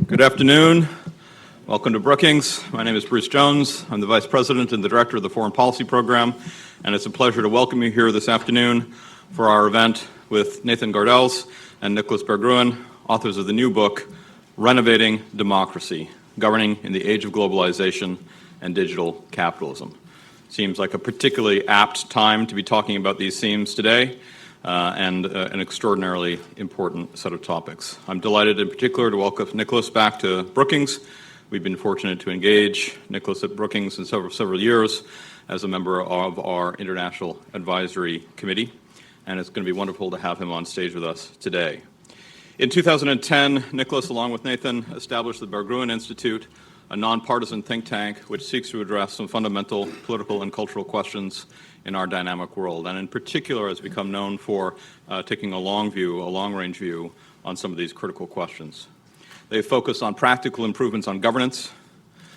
Good afternoon. Welcome to Brookings. My name is Bruce Jones. I'm the Vice President and the Director of the Foreign Policy Program, and it's a pleasure to welcome you here this afternoon for our event with Nathan Gardels and Nicolas Berggruen, authors of the new book, Renovating Democracy, Governing in the Age of Globalization and Digital Capitalism. Seems like a particularly apt time to be talking about these themes today, and an extraordinarily important set of topics. I'm delighted in particular to welcome Nicolas back to Brookings. We've been fortunate to engage Nicolas at Brookings in several years as a member of our International Advisory Committee, and it's going to be wonderful to have him on stage with us today. In 2010, Nicolas, along with Nathan, established the Berggruen Institute, a nonpartisan think tank which seeks to address some fundamental political and cultural questions in our dynamic world, and in particular has become known for taking a long-range view on some of these critical questions. They focus on practical improvements on governance.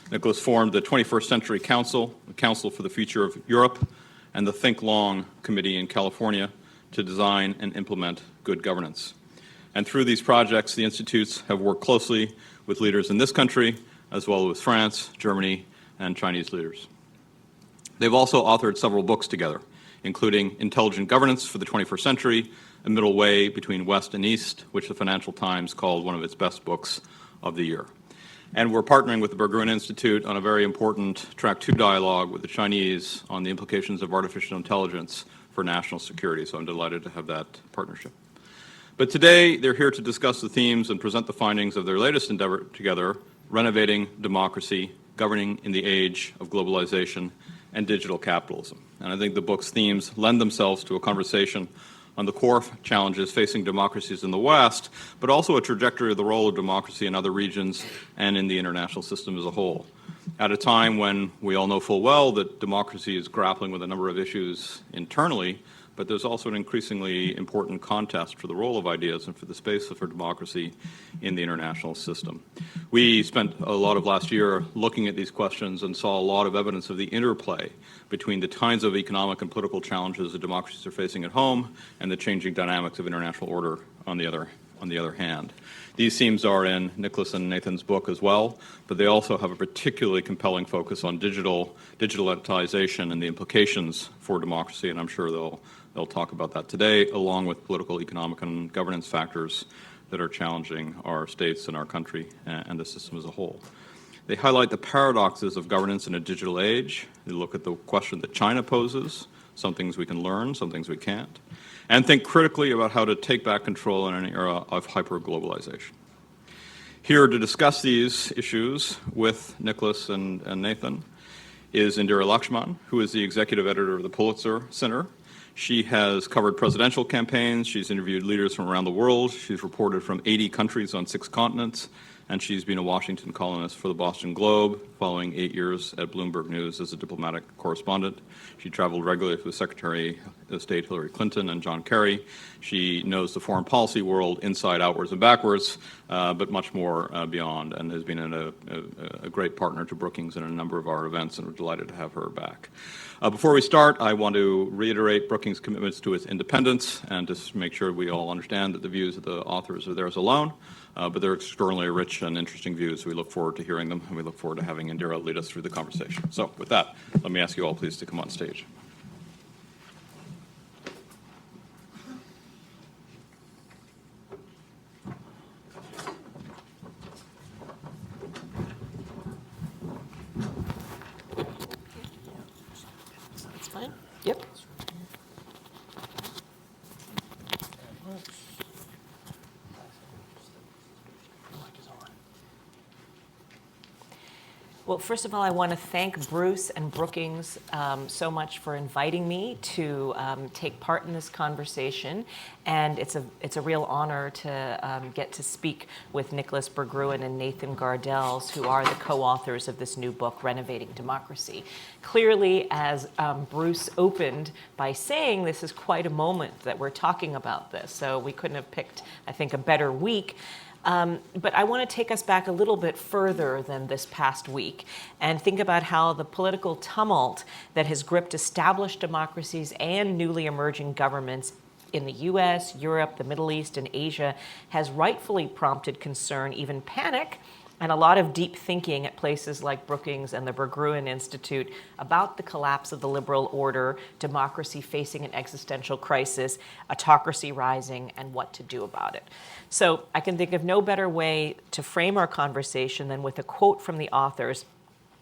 Nicolas formed the 21st Century Council, the Council for the Future of Europe, and the Think Long Committee in California to design and implement good governance. And through these projects, the institutes have worked closely with leaders in this country, as well as with France, Germany, and Chinese leaders. They've also authored several books together, including Intelligent Governance for the 21st Century, A Middle Way Between West and East, which the Financial Times called one of its best books of the year. And we're partnering with the Berggruen Institute on a very important Track 2 dialogue with the Chinese on the implications of artificial intelligence for national security, so I'm delighted to have that partnership. But today, they're here to discuss the themes and present the findings of their latest endeavor together, Renovating Democracy, Governing in the Age of Globalization and Digital Capitalism. And I think the book's themes lend themselves to a conversation on the core challenges facing democracies in the West, but also a trajectory of the role of democracy in other regions and in the international system as a whole. At a time when we all know full well that democracy is grappling with a number of issues internally, but there's also an increasingly important contest for the role of ideas and for the space for democracy in the international system. We spent a lot of last year looking at these questions and saw a lot of evidence of the interplay between the kinds of economic and political challenges that democracies are facing at home and the changing dynamics of international order on the other hand. These themes are in Nicolas and Nathan's book as well, but they also have a particularly compelling focus on digitalization and the implications for democracy, and I'm sure they'll talk about that today, along with political, economic, and governance factors that are challenging our states and our country and the system as a whole. They highlight the paradoxes of governance in a digital age. They look at the question that China poses, some things we can learn, some things we can't, and think critically about how to take back control in an era of hyper-globalization. Here to discuss these issues with Nicolas and Nathan is Indira Lakshman, who is the executive editor of the Pulitzer Center. She has covered presidential campaigns, she's interviewed leaders from around the world, she's reported from 80 countries on 6 continents, and she's been a Washington columnist for the Boston Globe, following 8 years at Bloomberg News as a diplomatic correspondent. She traveled regularly with Secretary of State Hillary Clinton and John Kerry. She knows the foreign policy world inside, outwards, and backwards, but much more beyond, and has been a great partner to Brookings in a number of our events, and we're delighted to have her back. Before we start, I want to reiterate Brookings' commitments to its independence and just make sure we all understand that the views of the authors are theirs alone, but they're extraordinarily rich and interesting views. We look forward to hearing them, and we look forward to having Indira lead us through the conversation. So with that, let me ask you all please to come on stage. Yep. Well, first of all, I want to thank Bruce and Brookings so much for inviting me to take part in this conversation, and it's a real honor to get to speak with Nicolas Berggruen and Nathan Gardels, who are the co-authors of this new book, Renovating Democracy. Clearly, as Bruce opened by saying, this is quite a moment that we're talking about this, so we couldn't have picked, I think, a better week. But I want to take us back a little bit further than this past week and think about how the political tumult that has gripped established democracies and newly emerging governments in the US, Europe, the Middle East, and Asia has rightfully prompted concern, even panic, and a lot of deep thinking at places like Brookings and the Berggruen Institute about the collapse of the liberal order, democracy facing an existential crisis, autocracy rising, and what to do about it. So I can think of no better way to frame our conversation than with a quote from the authors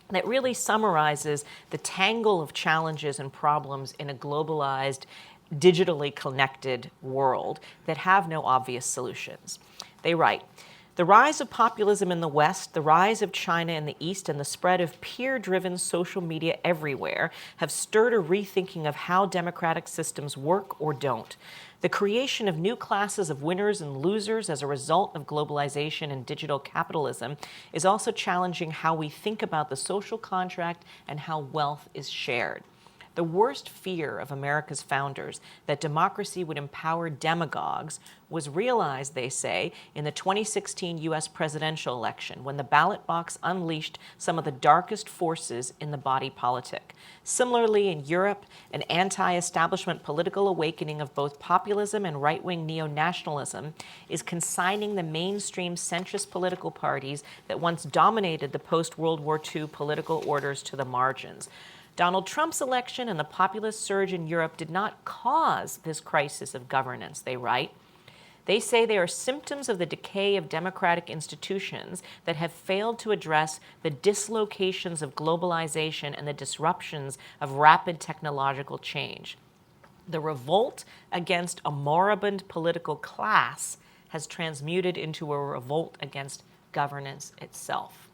that really summarizes the tangle of challenges and problems in a globalized, digitally connected world that have no obvious solutions. They write, "The rise of populism in the West, the rise of China in the East, and the spread of peer-driven social media everywhere have stirred a rethinking of how democratic systems work or don't. The creation of new classes of winners and losers as a result of globalization and digital capitalism is also challenging how we think about the social contract and how wealth is shared. The worst fear of America's founders, that democracy would empower demagogues, was realized, they say, in the 2016 US presidential election, when the ballot box unleashed some of the darkest forces in the body politic. Similarly, in Europe, an anti-establishment political awakening of both populism and right-wing neo-nationalism is consigning the mainstream centrist political parties that once dominated the post-World War II political orders to the margins. Donald Trump's election and the populist surge in Europe did not cause this crisis of governance," they write. They say they are symptoms of the decay of democratic institutions that have failed to address the dislocations of globalization and the disruptions of rapid technological change. The revolt against a moribund political class has transmuted into a revolt against governance itself.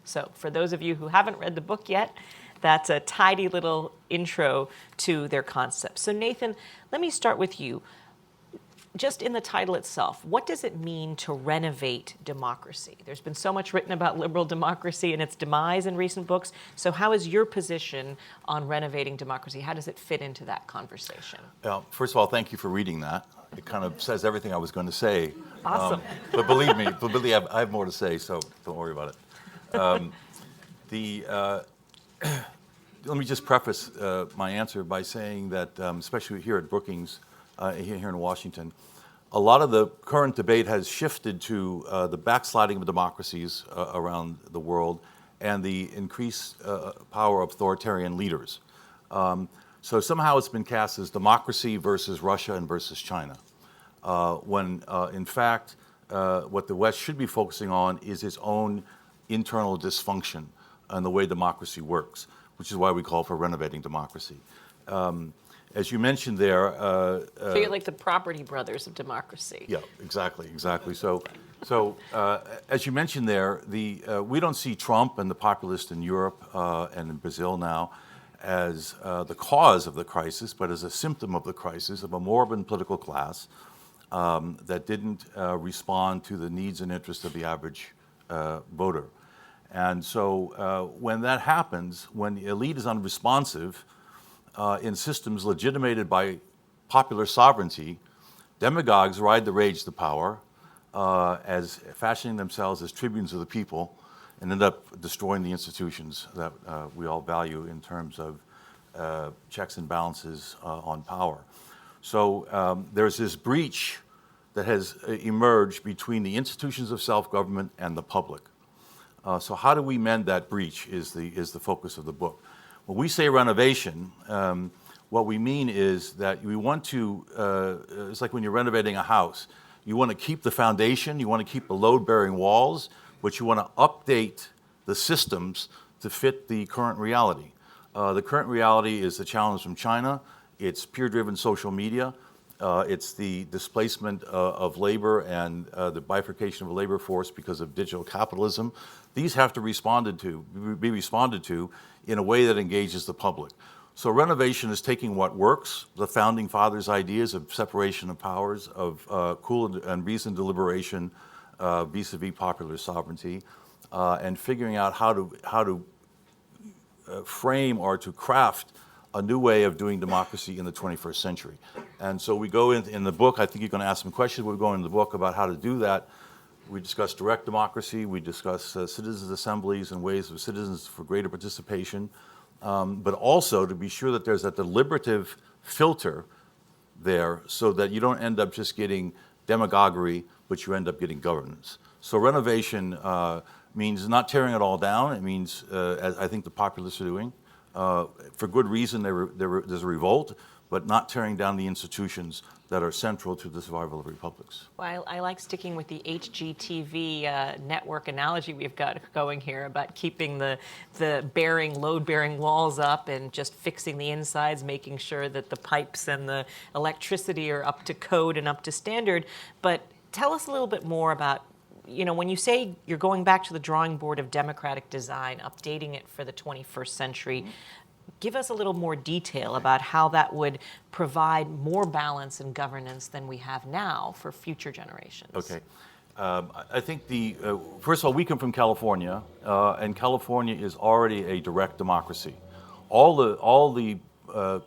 So for those of you who haven't read the book yet, that's a tidy little intro to their concepts. So Nathan, let me start with you. Just in the title itself, what does it mean to renovate democracy? There's been so much written about liberal democracy and its demise in recent books. So how is your position on renovating democracy? How does it fit into that conversation? First of all, thank you for reading that. It kind of says everything I was going to say. Awesome. But believe me, I have more to say, so don't worry about it. Let me just preface my answer by saying that, especially here at Brookings, here in Washington, a lot of the current debate has shifted to the backsliding of democracies around the world and the increased power of authoritarian leaders. So somehow it's been cast as democracy versus Russia and versus China, when in fact what the West should be focusing on is its own internal dysfunction and the way democracy works, which is why we call for renovating democracy. As you mentioned there... so you're like the Property Brothers of democracy. Yeah, exactly. So as you mentioned there, we don't see Trump and the populists in Europe and in Brazil now as the cause of the crisis, but as a symptom of the crisis of a moribund political class that didn't respond to the needs and interests of the average voter. And so when that happens, when the elite is unresponsive in systems legitimated by popular sovereignty, demagogues ride the rage to power as fashioning themselves as tribunes of the people and end up destroying the institutions that we all value in terms of checks and balances on power. So there's this breach that has emerged between the institutions of self-government and the public. So how do we mend that breach is the focus of the book. When we say renovation, what we mean is that we want to, it's like when you're renovating a house. You want to keep the foundation, you want to keep the load-bearing walls, but you want to update the systems to fit the current reality. The current reality is the challenge from China. It's peer-driven social media. It's the displacement of labor and the bifurcation of the labor force because of digital capitalism. These have to be responded to in a way that engages the public. So renovation is taking what works, the founding fathers' ideas of separation of powers, of cool and reasoned deliberation vis-a-vis popular sovereignty, and figuring out how to frame or to craft a new way of doing democracy in the 21st century. And so we go in the book, I think you're going to ask some questions, we go into the book about how to do that. We discuss direct democracy, we discuss citizens' assemblies and ways of citizens for greater participation, but also to be sure that there's a deliberative filter there so that you don't end up just getting demagoguery, but you end up getting governance. So renovation means not tearing it all down. It means, as I think the populists are doing, for good reason, there's a revolt, but not tearing down the institutions that are central to the survival of republics. Well, I like sticking with the HGTV network analogy we've got going here about keeping the load-bearing walls up and just fixing the insides, making sure that the pipes and the electricity are up to code and up to standard. But tell us a little bit more about, when you say you're going back to the drawing board of democratic design, updating it for the 21st century, give us a little more detail about how that would provide more balance and governance than we have now for future generations. Okay. I think first of all, we come from California, and California is already a direct democracy. All the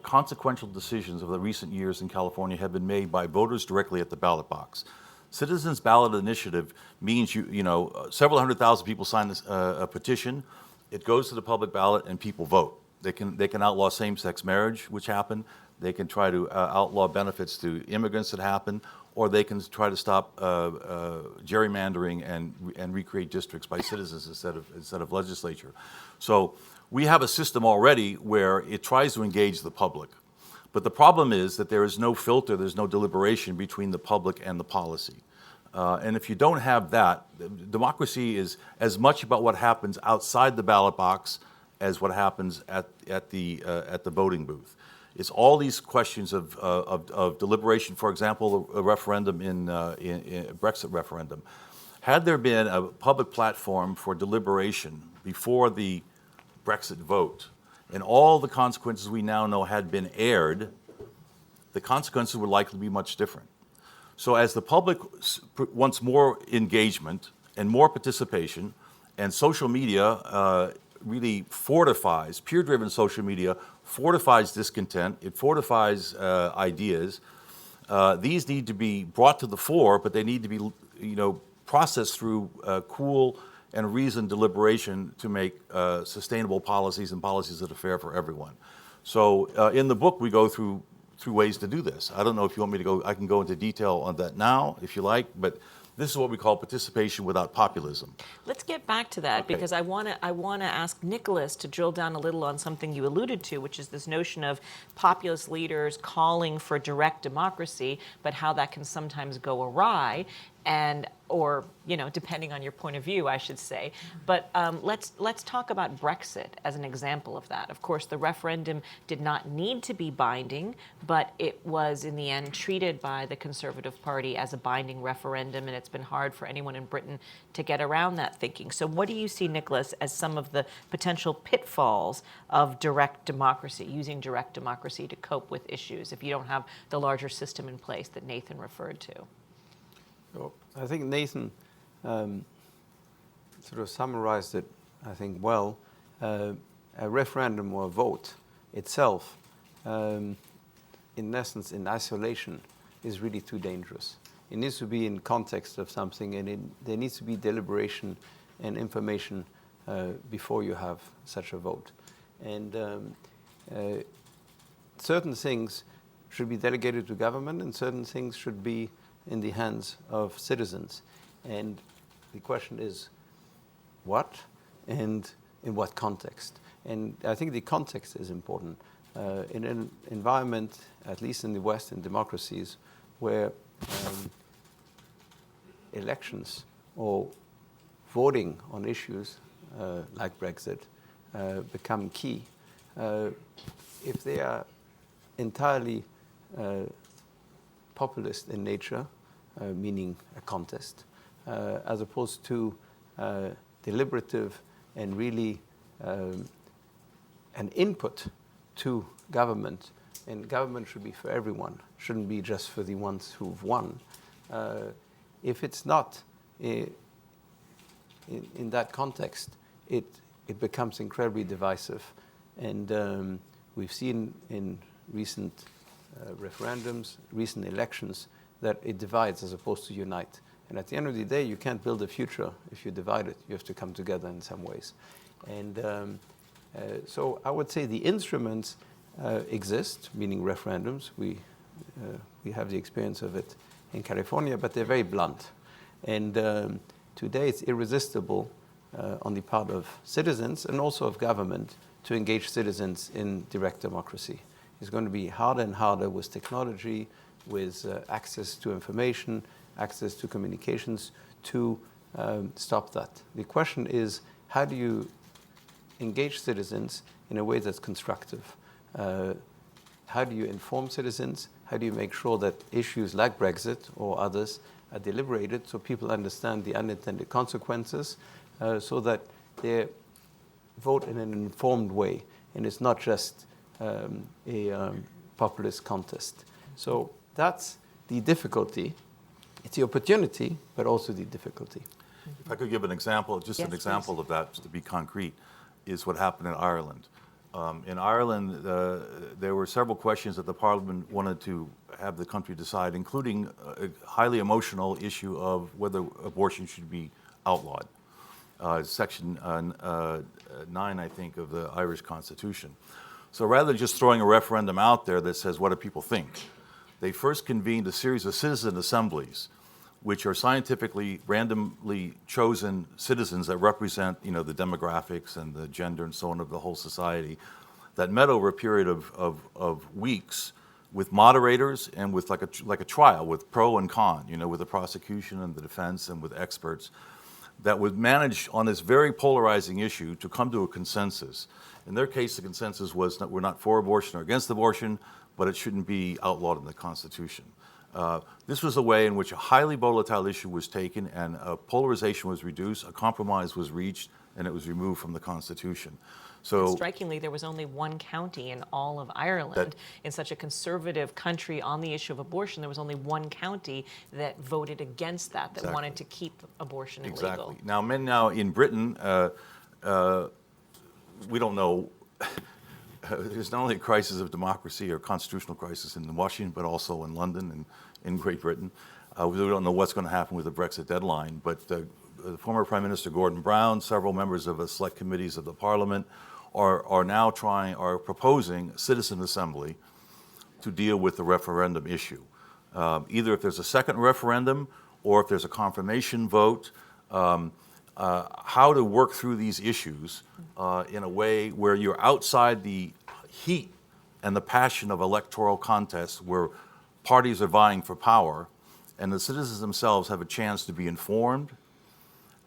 consequential decisions of the recent years in California have been made by voters directly at the ballot box. Citizens Ballot Initiative means several 100,000 people sign a petition. It goes to the public ballot and people vote. They can outlaw same-sex marriage, which happened. They can try to outlaw benefits to immigrants that happen, or they can try to stop gerrymandering and recreate districts by citizens instead of legislature. So we have a system already where it tries to engage the public. But the problem is that there is no filter, there's no deliberation between the public and the policy. And if you don't have that, democracy is as much about what happens outside the ballot box as what happens at the voting booth. It's all these questions of deliberation. For example, a referendum in Brexit referendum. Had there been a public platform for deliberation before the Brexit vote, and all the consequences we now know had been aired, the consequences would likely be much different. So as the public wants more engagement and more participation, and social media really fortifies, peer-driven social media fortifies discontent, it fortifies ideas. These need to be brought to the fore, but they need to be processed through cool and reasoned deliberation to make sustainable policies and policies that are fair for everyone. So in the book, we go through ways to do this. I don't know if you want me to go, I can go into detail on that now, if you like, but this is what we call participation without populism. Let's get back to that, because I want to ask Nicolas to drill down a little on something you alluded to, which is this notion of populist leaders calling for direct democracy, but how that can sometimes go awry, or depending on your point of view, I should say. But let's talk about Brexit as an example of that. Of course, the referendum did not need to be binding, but it was in the end treated by the Conservative Party as a binding referendum, and it's been hard for anyone in Britain to get around that thinking. So what do you see, Nicolas, as some of the potential pitfalls of direct democracy, using direct democracy to cope with issues if you don't have the larger system in place that Nathan referred to? So I think Nathan sort of summarized it, I think, well. A referendum or a vote itself, in essence, in isolation, is really too dangerous. It needs to be in context of something, and there needs to be deliberation and information before you have such a vote. And certain things should be delegated to government, and certain things should be in the hands of citizens. And the question is, what and in what context? And I think the context is important. In an environment, at least in the West, in democracies, where elections or voting on issues like Brexit become key, if they are entirely populist in nature, meaning a contest, as opposed to deliberative and really an input to government. And government should be for everyone, shouldn't be just for the ones who've won. If it's not in that context, it becomes incredibly divisive. And we've seen in recent referendums, recent elections, that it divides as opposed to unite. And at the end of the day, you can't build a future if you divide it. You have to come together in some ways. And so I would say the instruments exist, meaning referendums. We have the experience of it in California, but they're very blunt. And today it's irresistible on the part of citizens and also of government to engage citizens in direct democracy. It's going to be harder and harder with technology, with access to information, access to communications to stop that. The question is, how do you engage citizens in a way that's constructive? How do you inform citizens? How do you make sure that issues like Brexit or others are deliberated so people understand the unintended consequences so that they vote in an informed way and it's not just a populist contest? So that's the difficulty. It's the opportunity, but also the difficulty. If I could give an example, just Yes, an example please. of that, just to be concrete, is what happened in Ireland. In Ireland, there were several questions that the Parliament wanted to have the country decide, including a highly emotional issue of whether abortion should be outlawed. Section 9, I think, of the Irish Constitution. So rather than just throwing a referendum out there that says, what do people think? They first convened a series of citizen assemblies, which are scientifically randomly chosen citizens that represent, the demographics and the gender and so on of the whole society, that met over a period of weeks with moderators and with like a trial with pro and con, with the prosecution and the defense and with experts that would manage on this very polarizing issue to come to a consensus. In their case, the consensus was that we're not for abortion or against abortion, but it shouldn't be outlawed in the Constitution. This was a way in which a highly volatile issue was taken and polarization was reduced, a compromise was reached, and it was removed from the Constitution. So, Strikingly, there was only one county in all of Ireland. In such a conservative country on the issue of abortion, there was only one county that voted against that Exactly. wanted to keep abortion illegal. Exactly. Now in Britain, we don't know. There's not only a crisis of democracy or constitutional crisis in Washington, but also in London and in Great Britain. We don't know what's going to happen with the Brexit deadline, but the former Prime Minister Gordon Brown, several members of the select committees of the Parliament are proposing a citizen assembly to deal with the referendum issue. Either if there's a second referendum or if there's a confirmation vote, how to work through these issues in a way where you're outside the heat and the passion of electoral contests where parties are vying for power and the citizens themselves have a chance to be informed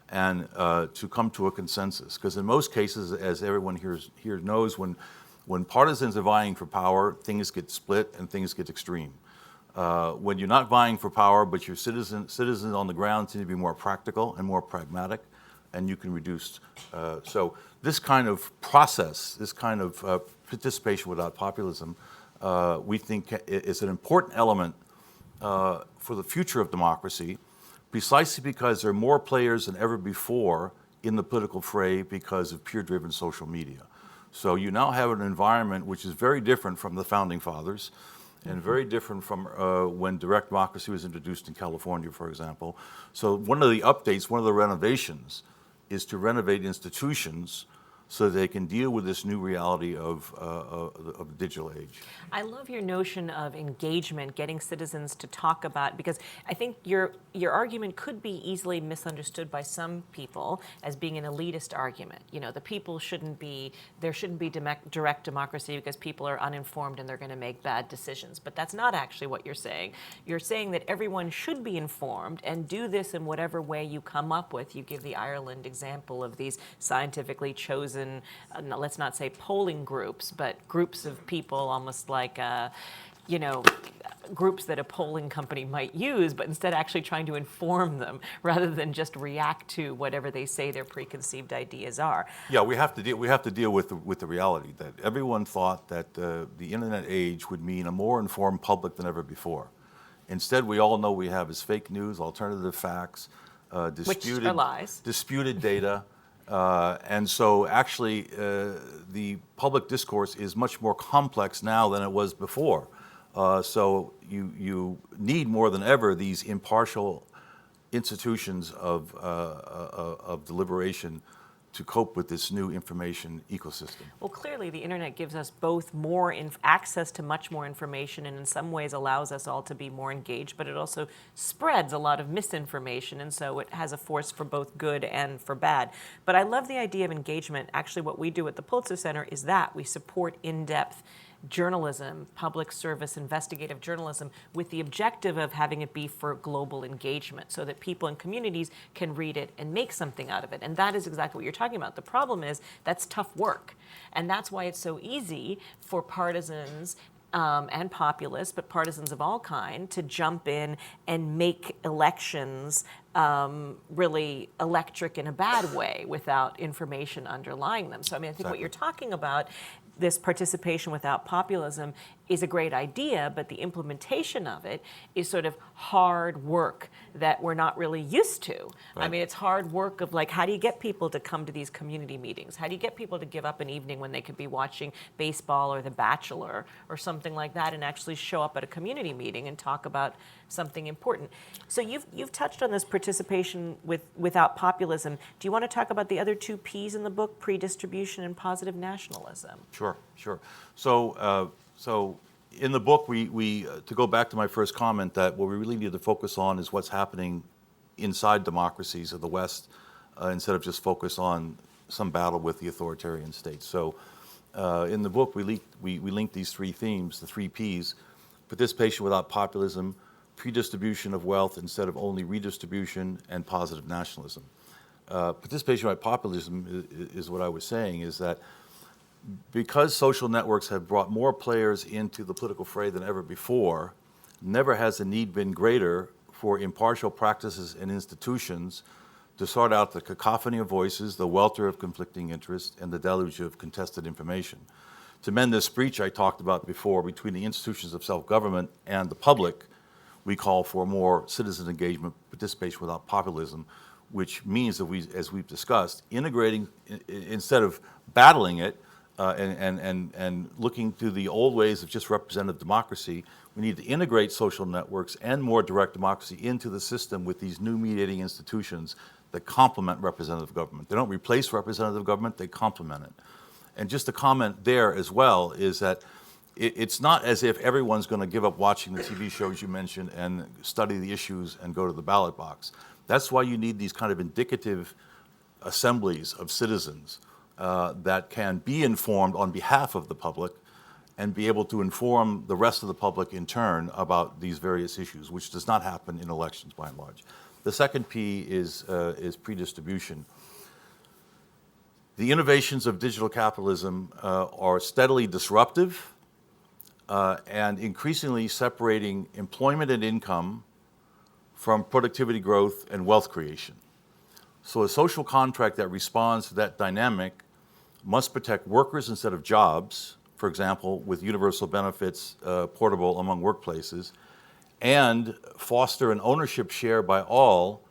and to come to a consensus. Because in most cases, as everyone here knows, when partisans are vying for power, things get split and things get extreme. When you're not vying for power, but your citizens on the ground tend to be more practical and more pragmatic, and you can reduce. So this kind of process, this kind of participation without populism, we think is an important element for the future of democracy, precisely because there are more players than ever before in the political fray because of peer-driven social media. So you now have an environment which is very different from the Founding Fathers and very different from when direct democracy was introduced in California, for example. So one of the updates, one of the renovations, is to renovate institutions so they can deal with this new reality of the digital age. I love your notion of engagement, getting citizens to talk about, because I think your argument could be easily misunderstood by some people as being an elitist argument. The people there shouldn't be direct democracy because people are uninformed and they're going to make bad decisions. But that's not actually what you're saying. You're saying that everyone should be informed and do this in whatever way you come up with. You give the Ireland example of these scientifically chosen, let's not say polling groups, but groups of people almost like, groups that a polling company might use, but instead actually trying to inform them rather than just react to whatever they say their preconceived ideas are. Yeah, we have to deal with the reality that everyone thought that the internet age would mean a more informed public than ever before. Instead, we all know we have is fake news, alternative facts, Which are lies. disputed data. And so actually the public discourse is much more complex now than it was before. So you need more than ever these impartial institutions of deliberation to cope with this new information ecosystem. Well, clearly, the internet gives us both more access to much more information, and in some ways allows us all to be more engaged, but it also spreads a lot of misinformation, and so it has a force for both good and for bad. But I love the idea of engagement. Actually, what we do at the Pulitzer Center is that we support in-depth journalism, public service, investigative journalism, with the objective of having it be for global engagement so that people and communities can read it and make something out of it. And that is exactly what you're talking about. The problem is that's tough work. And that's why it's so easy for partisans and populists, but partisans of all kind, to jump in and make elections really electric in a bad way without information underlying them. So I mean, I think what you're talking about, this participation without populism, is a great idea, but the implementation of it is sort of hard work that we're not really used to. Right. I mean, it's hard work of like, how do you get people to come to these community meetings? How do you get people to give up an evening when they could be watching baseball or The Bachelor or something like that and actually show up at a community meeting and talk about something important? So you've touched on this participation without populism. Do you want to talk about the other two P's in the book, pre-distribution and positive nationalism? Sure. So in the book, we to go back to my first comment, that what we really need to focus on is what's happening inside democracies of the West, instead of just focus on some battle with the authoritarian states. So in the book, we link these three themes, the three P's: participation without populism, pre-distribution of wealth instead of only redistribution, and positive nationalism. Participation without populism is what I was saying, is that because social networks have brought more players into the political fray than ever before, never has the need been greater for impartial practices and institutions to sort out the cacophony of voices, the welter of conflicting interests, and the deluge of contested information. To mend this breach I talked about before between the institutions of self-government and the public, we call for more citizen engagement, participation without populism, which means that we, as we've discussed, integrating instead of battling it, and looking to the old ways of just representative democracy, we need to integrate social networks and more direct democracy into the system with these new mediating institutions that complement representative government. They don't replace representative government, they complement it. And just a comment there as well is that it's not as if everyone's going to give up watching the TV shows you mentioned and study the issues and go to the ballot box. That's why you need these kind of indicative assemblies of citizens that can be informed on behalf of the public and be able to inform the rest of the public in turn about these various issues, which does not happen in elections by and large. The second P is pre-distribution. The innovations of digital capitalism are steadily disruptive and increasingly separating employment and income from productivity growth and wealth creation. So a social contract that responds to that dynamic must protect workers instead of jobs, for example, with universal benefits portable among workplaces, and foster an ownership share by all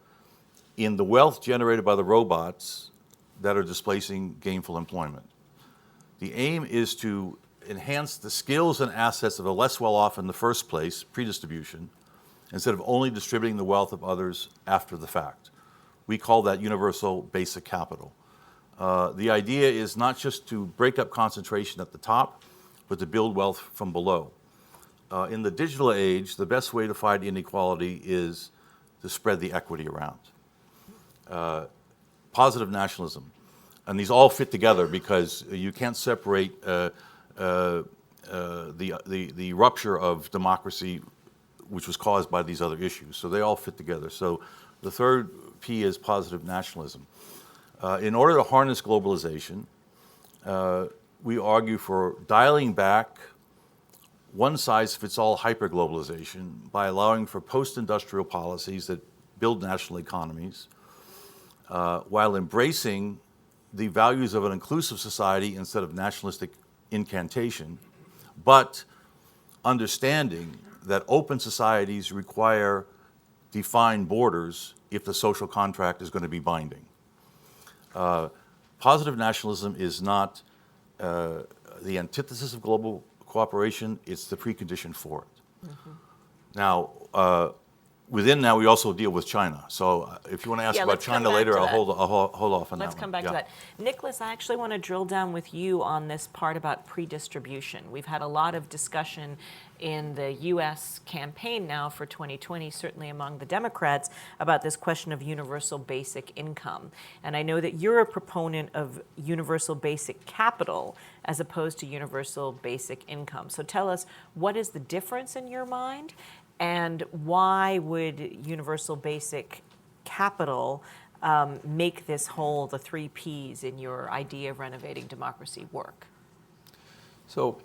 in the wealth generated by the robots that are displacing gainful employment. The aim is to enhance the skills and assets of the less well-off in the first place, pre-distribution, instead of only distributing the wealth of others after the fact. We call that universal basic capital. The idea is not just to break up concentration at the top, but to build wealth from below. In the digital age, the best way to fight inequality is to spread the equity around. Positive nationalism. And these all fit together because you can't separate the rupture of democracy, which was caused by these other issues. So they all fit together. So the third P is positive nationalism. In order to harness globalization, we argue for dialing back one-size-fits-all hyperglobalization by allowing for post-industrial policies that build national economies, while embracing the values of an inclusive society instead of nationalistic incantation, but understanding that open societies require defined borders if the social contract is going to be binding. Positive nationalism is not the antithesis of global cooperation, it's the precondition for it. Mm-hmm. Now, within that, we also deal with China. So if you want to ask Yeah, about let's come China back later, to I'll that. hold off on that one. Let's come back to Yeah. that. Nicolas, I actually want to drill down with you on this part about pre-distribution. We've had a lot of discussion in the U.S. campaign now for 2020, certainly among the Democrats, about this question of universal basic income. And I know that you're a proponent of universal basic capital as opposed to universal basic income. So tell us, what is the difference in your mind, and why would universal basic capital make this whole, the 3 Ps in your idea of renovating democracy, work? So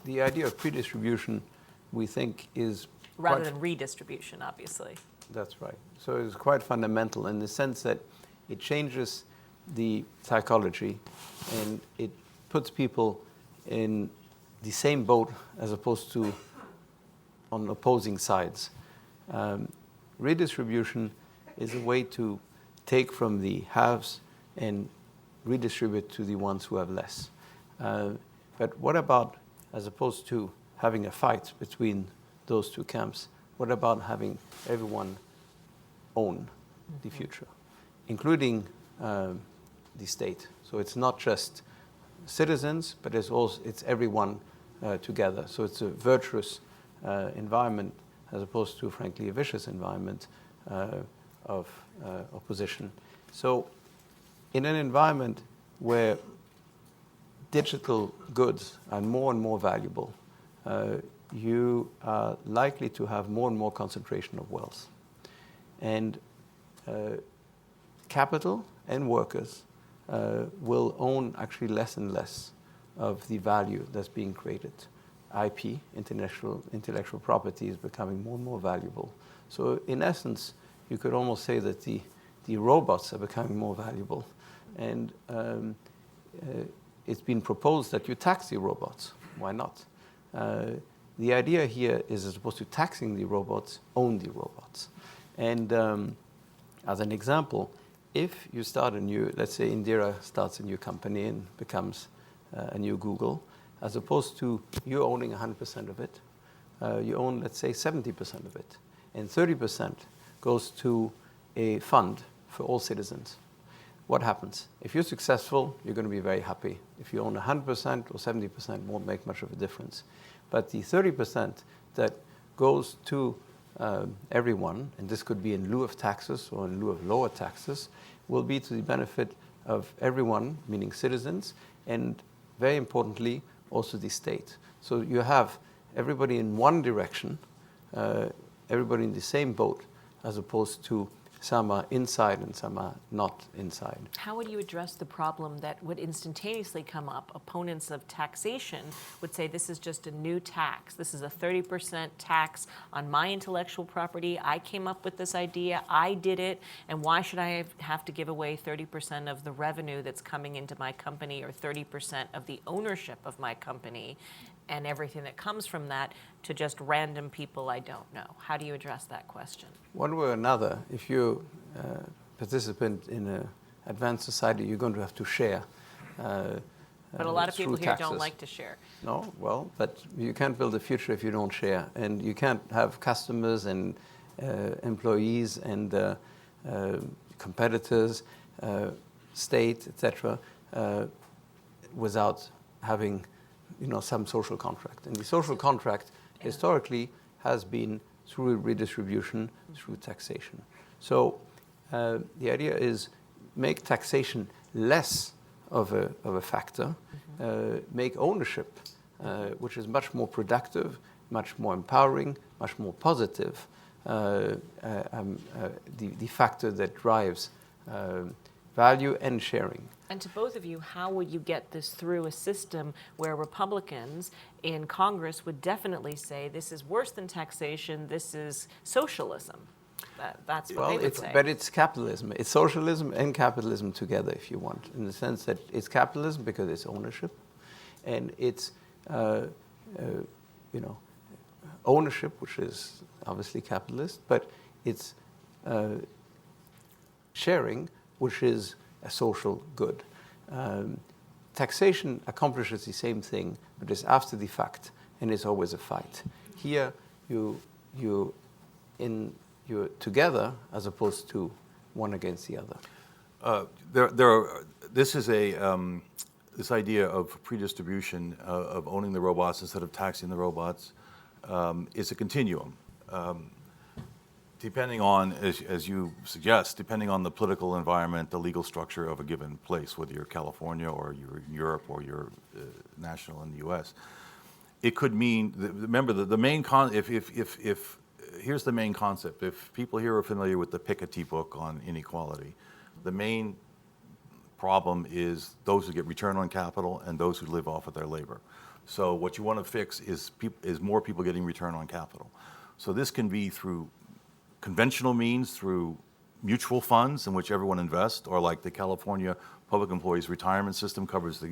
the idea of pre-distribution, we think, is Rather than redistribution, obviously. That's right. So it's quite fundamental in the sense that it changes the psychology and it puts people in the same boat as opposed to on opposing sides. Redistribution is a way to take from the haves and redistribute to the ones who have less. But what about, as opposed to having a fight between those two camps, what about having everyone own the future, including the state? So it's not just citizens, but it's everyone together. So it's a virtuous environment as opposed to, frankly, a vicious environment of opposition. So in an environment where digital goods are more and more valuable, you are likely to have more and more concentration of wealth. And capital and workers will own actually less and less of the value that's being created. IP, intellectual property, is becoming more and more valuable. So in essence, you could almost say that the robots are becoming more valuable. And it's been proposed that you tax the robots. Why not? The idea here is, as opposed to taxing the robots, own the robots. And as an example, if you start a new, let's say Indira starts a new company and becomes a new Google, as opposed to you owning 100% of it, you own, let's say, 70% of it. And 30% goes to a fund for all citizens. What happens? If you're successful, you're going to be very happy. If you own 100% or 70%, won't make much of a difference. But the 30% that goes to everyone, and this could be in lieu of taxes or in lieu of lower taxes, will be to the benefit of everyone, meaning citizens, and very importantly, also the state. So you have everybody in one direction, everybody in the same boat, as opposed to some are inside and some are not inside. How would you address the problem that would instantaneously come up? Opponents of taxation would say this is just a new tax. This is a 30% tax on my intellectual property. I came up with this idea. I did it. And why should I have to give away 30% of the revenue that's coming into my company, or 30% of the ownership of my company and everything that comes from that, to just random people I don't know? How do you address that question? One way or another, if you're a participant in an advanced society, you're going to have to share. But a lot of people here taxes. don't like to share. No, well, but you can't build a future if you don't share. And you can't have customers and employees and competitors, state, etc., without having some social contract. And the social contract historically has been through redistribution, through taxation. So the idea is make taxation less of a factor, make ownership, which is much more productive, much more empowering, much more positive, the factor that drives value and sharing. And to both of you, how would you get this through a system where Republicans in Congress would definitely say this is worse than taxation, this is socialism? That's what they would say. But it's capitalism. It's socialism and capitalism together, if you want, in the sense that it's capitalism because it's ownership, and it's ownership, which is obviously capitalist, but it's sharing, which is a social good. Taxation accomplishes the same thing, but it's after the fact, and it's always a fight. Here, you in you're together as opposed to one against the other. This is this idea of predistribution, of owning the robots instead of taxing the robots, is a continuum. Depending on, as you suggest, depending on the political environment, the legal structure of a given place, whether you're California or you're in Europe or you're national in the U.S., it could mean. Remember, the main here's the main concept. If people here are familiar with the Piketty book on inequality, the main problem is those who get return on capital and those who live off of their labor. So what you want to fix is more people getting return on capital. So this can be through conventional means, through mutual funds in which everyone invests, or like the California Public Employees Retirement System covers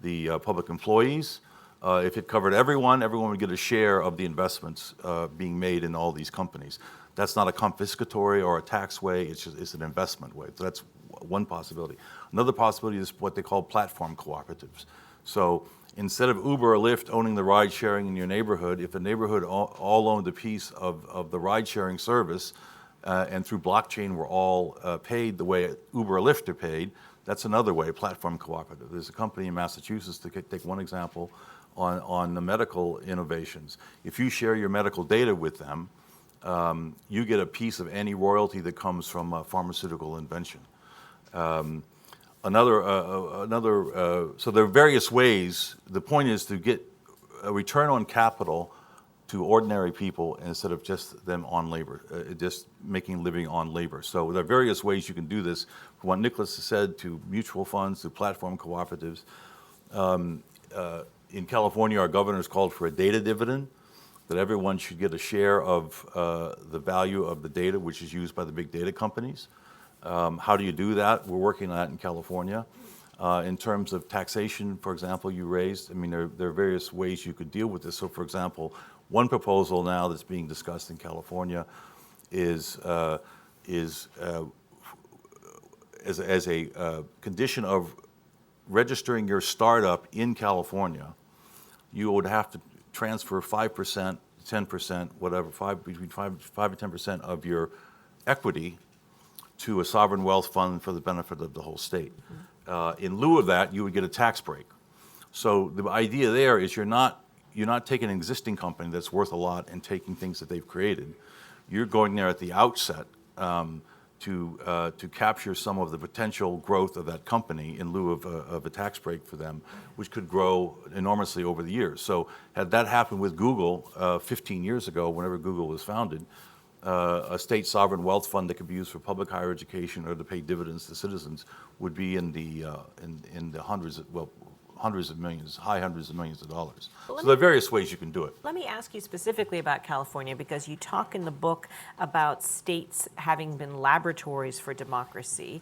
the public employees. If it covered everyone would get a share of the investments being made in all these companies. That's not a confiscatory or a tax way, it's an investment way. So that's one possibility. Another possibility is what they call platform cooperatives. So instead of Uber or Lyft owning the ride sharing in your neighborhood, if the neighborhood all owned a piece of the ride sharing service, and through blockchain we're all paid the way Uber or Lyft are paid, that's another way, platform cooperative. There's a company in Massachusetts, to take one example, on the medical innovations. If you share your medical data with them, you get a piece of any royalty that comes from a pharmaceutical invention. So there are various ways. The point is to get a return on capital to ordinary people instead of just them on labor, just making a living on labor. So there are various ways you can do this, from what Nicolas has said, to mutual funds, to platform cooperatives. In California, our governor's called for a data dividend, that everyone should get a share of the value of the data which is used by the big data companies. How do you do that? We're working on that in California. In terms of taxation, for example, you raised, I mean, there are various ways you could deal with this. So, for example, one proposal now that's being discussed in California is as a condition of registering your startup in California, you would have to transfer 5%, 10%, whatever, between 5 to 10% of your equity to a sovereign wealth fund for the benefit of the whole state. In lieu of that, you would get a tax break. So the idea there is you're not taking an existing company that's worth a lot and taking things that they've created. You're going there at the outset to capture some of the potential growth of that company in lieu of a tax break for them, which could grow enormously over the years. So had that happened with Google 15 years ago, whenever Google was founded, a state sovereign wealth fund that could be used for public higher education or to pay dividends to citizens would be in the hundreds of millions, high hundreds of millions of dollars. So there are various ways you can do it. Let me ask you specifically about California, because you talk in the book about states having been laboratories for democracy,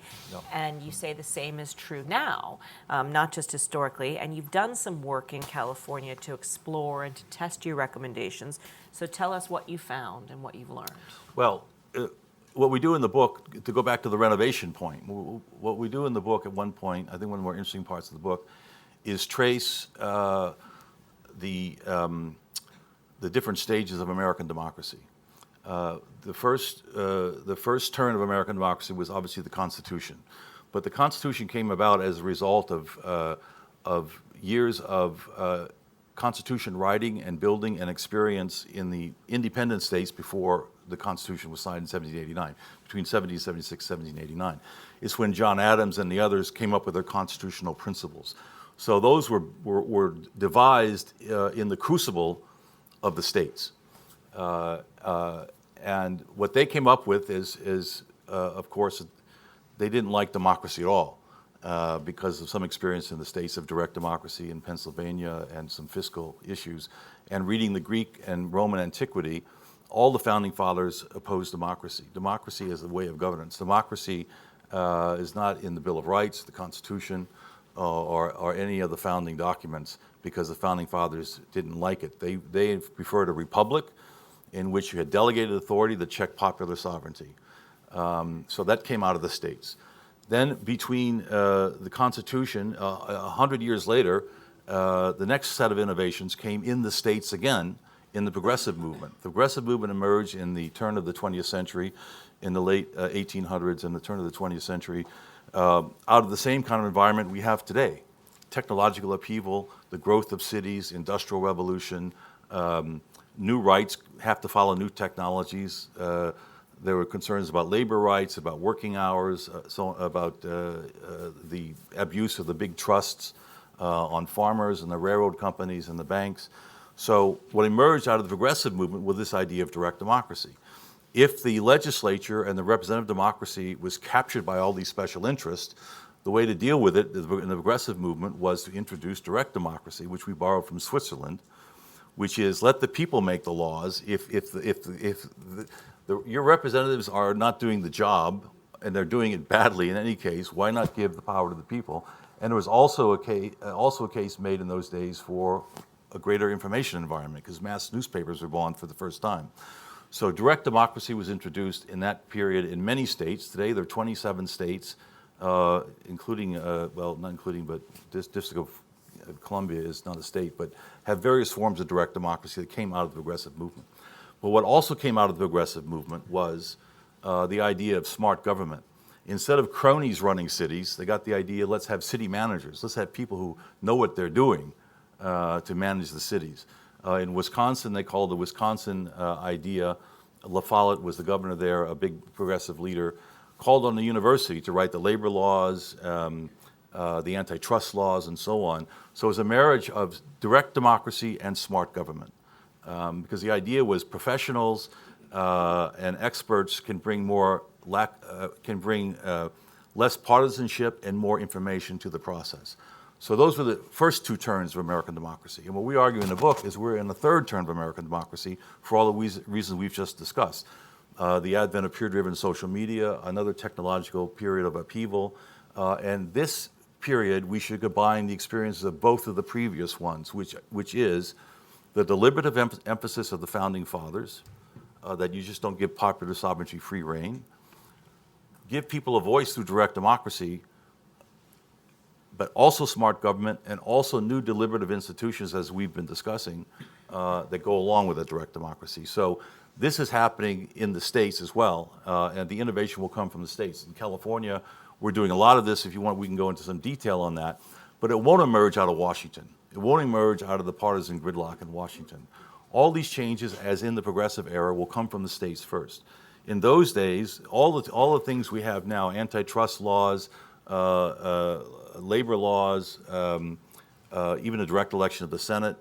and you say the same is true now, not just historically, and you've done some work in California to explore and to test your recommendations. So tell us what you found and what you've learned. Well, what we do in the book, to go back to the renovation point, what we do in the book at one point, I think one of the more interesting parts of the book, is trace the different stages of American democracy. The first turn of American democracy was obviously the Constitution, but the Constitution came about as a result of years of Constitution writing and building and experience in the independent states before the Constitution was signed in 1789, between 1776 and 1789. It's when John Adams and the others came up with their constitutional principles. So those were devised in the crucible of the states. And what they came up with is of course, they didn't like democracy at all because of some experience in the states of direct democracy in Pennsylvania and some fiscal issues. And reading the Greek and Roman antiquity, all the founding fathers opposed democracy. Democracy is a way of governance. Democracy is not in the Bill of Rights, the Constitution, or any of the founding documents, because the founding fathers didn't like it. They preferred a republic in which you had delegated authority that checked popular sovereignty. So that came out of the states. Then between the Constitution, 100 years later, the next set of innovations came in the states again in the progressive movement. The progressive movement emerged in the turn of the 20th century, in the late 1800s and the turn of the 20th century, out of the same kind of environment we have today. Technological upheaval, the growth of cities, industrial revolution, new rights have to follow new technologies. There were concerns about labor rights, about working hours, about the abuse of the big trusts on farmers and the railroad companies and the banks. So what emerged out of the progressive movement was this idea of direct democracy. If the legislature and the representative democracy was captured by all these special interests, the way to deal with it in the progressive movement was to introduce direct democracy, which we borrowed from Switzerland, which is let the people make the laws. If your representatives are not doing the job, and they're doing it badly in any case, why not give the power to the people? And there was also a case made in those days for a greater information environment, because mass newspapers were born for the first time. So direct democracy was introduced in that period in many states. Today there are 27 states, including, well, not including, but this District of Columbia is not a state, but have various forms of direct democracy that came out of the progressive movement. But what also came out of the progressive movement was the idea of smart government. Instead of cronies running cities, they got the idea, let's have city managers. Let's have people who know what they're doing to manage the cities. In Wisconsin, they called the Wisconsin idea, La Follette was the governor there, a big progressive leader, called on the university to write the labor laws, the antitrust laws, and so on. So it was a marriage of direct democracy and smart government. Because the idea was professionals and experts can bring less partisanship and more information to the process. So those were the first two turns of American democracy. And what we argue in the book is we're in the third turn of American democracy for all the reasons we've just discussed. The advent of peer-driven social media, another technological period of upheaval, and this period we should combine the experiences of both of the previous ones, which is the deliberative emphasis of the Founding Fathers, that you just don't give popular sovereignty free rein, give people a voice through direct democracy, but also smart government and also new deliberative institutions, as we've been discussing, that go along with a direct democracy. So this is happening in the states as well, and the innovation will come from the states. In California, we're doing a lot of this. If you want, we can go into some detail on that, but it won't emerge out of Washington. It won't emerge out of the partisan gridlock in Washington. All these changes, as in the progressive era, will come from the states first. In those days, all the things we have now, antitrust laws, labor laws, even a direct election of the Senate,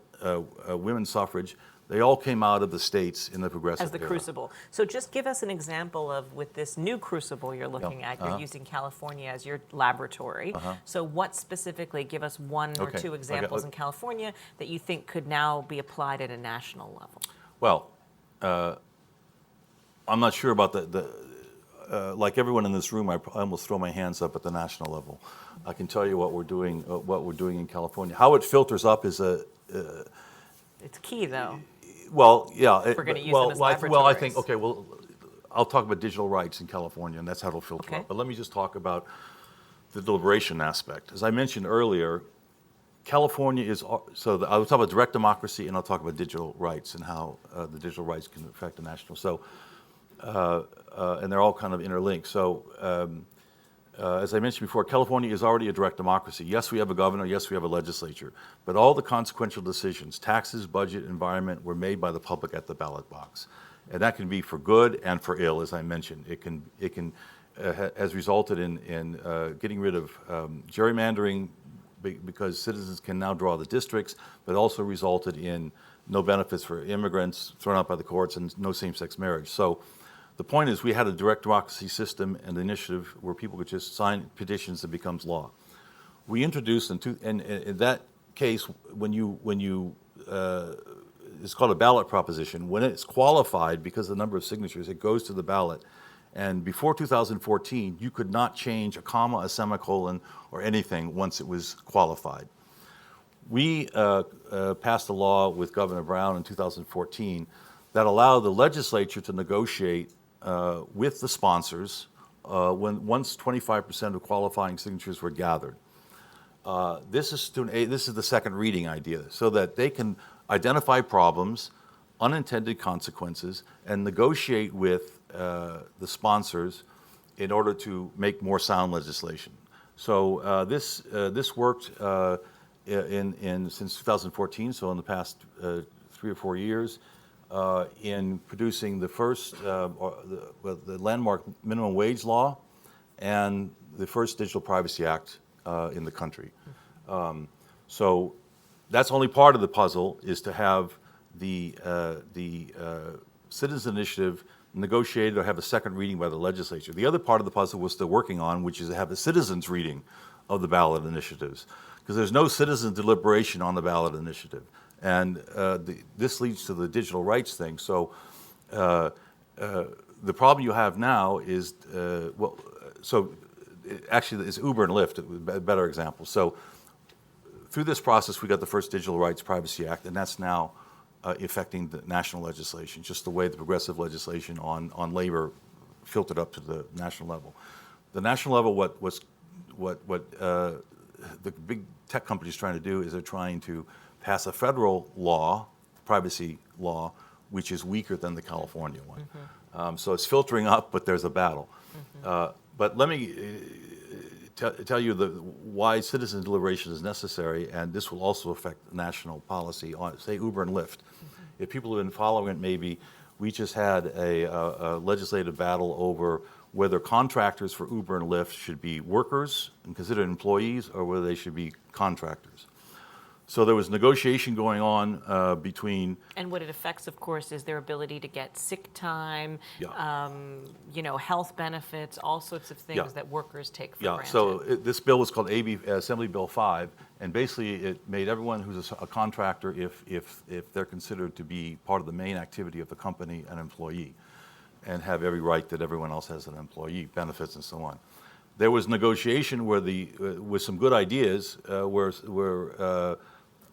women's suffrage, they all came out of the states in the progressive as the era. crucible. So just give us an example of, with this new crucible you're looking at, you're using California as your laboratory. So what specifically, give us one or two examples in California that you think could now be applied at a national level? Well, I'm not sure about like everyone in this room, I almost throw my hands up at the national level. I can tell you what we're doing in California. How it filters up is it's key, though. Well, yeah. We're going to use them as laboratories. Well, I think, okay, well, I'll talk about digital rights in California, and that's how it'll filter Okay. up. But let me just talk about the deliberation aspect. As I mentioned earlier, California is, I'll talk about direct democracy, and I'll talk about digital rights and how the digital rights can affect the national. So, and they're all kind of interlinked. So, as I mentioned before, California is already a direct democracy. Yes, we have a governor. Yes, we have a legislature. But all the consequential decisions, taxes, budget, environment, were made by the public at the ballot box. And that can be for good and for ill, as I mentioned. It has resulted in getting rid of gerrymandering because citizens can now draw the districts, but also resulted in no benefits for immigrants thrown out by the courts and no same-sex marriage. So the point is we had a direct democracy system and initiative where people could just sign petitions that becomes law. We introduced and in that case, when you it's called a ballot proposition. When it's qualified because of the number of signatures, it goes to the ballot. And before 2014, you could not change a comma, a semicolon, or anything once it was qualified. We passed a law with Governor Brown in 2014 that allowed the legislature to negotiate with the sponsors once 25% of qualifying signatures were gathered. This is the second reading idea, so that they can identify problems, unintended consequences and negotiate with the sponsors in order to make more sound legislation. So this worked since 2014, so in the past 3 or 4 years, in producing the first the landmark minimum wage law and the first Digital Privacy Act in the country. So that's only part of the puzzle, is to have the citizen initiative negotiated or have a second reading by the legislature. The other part of the puzzle we're still working on, which is to have a citizens reading of the ballot initiatives, because there's no citizen deliberation on the ballot initiative. And this leads to the digital rights thing. So the problem you have now is, actually it's Uber and Lyft, a better example. So through this process, we got the first Digital Rights Privacy Act, and that's now affecting the national legislation, just the way the progressive legislation on labor filtered up to the national level. The national level, what the big tech companies trying to do is they're trying to pass a federal law, privacy law, which is weaker than the California one. So it's filtering up, but there's a battle. But let me tell you why citizen deliberation is necessary, and this will also affect national policy on, say, Uber and Lyft. If people have been following it, maybe we just had a legislative battle over whether contractors for Uber and Lyft should be workers and considered employees, or whether they should be contractors. So there was negotiation going on between. And what it affects, of course, is their ability to get sick time, yeah. Health benefits, all sorts of things that workers take for granted. So this bill was called Assembly Bill 5, and basically it made everyone who's a contractor, if they're considered to be part of the main activity of the company, an employee, and have every right that everyone else has an employee, benefits and so on. There was negotiation where with some good ideas where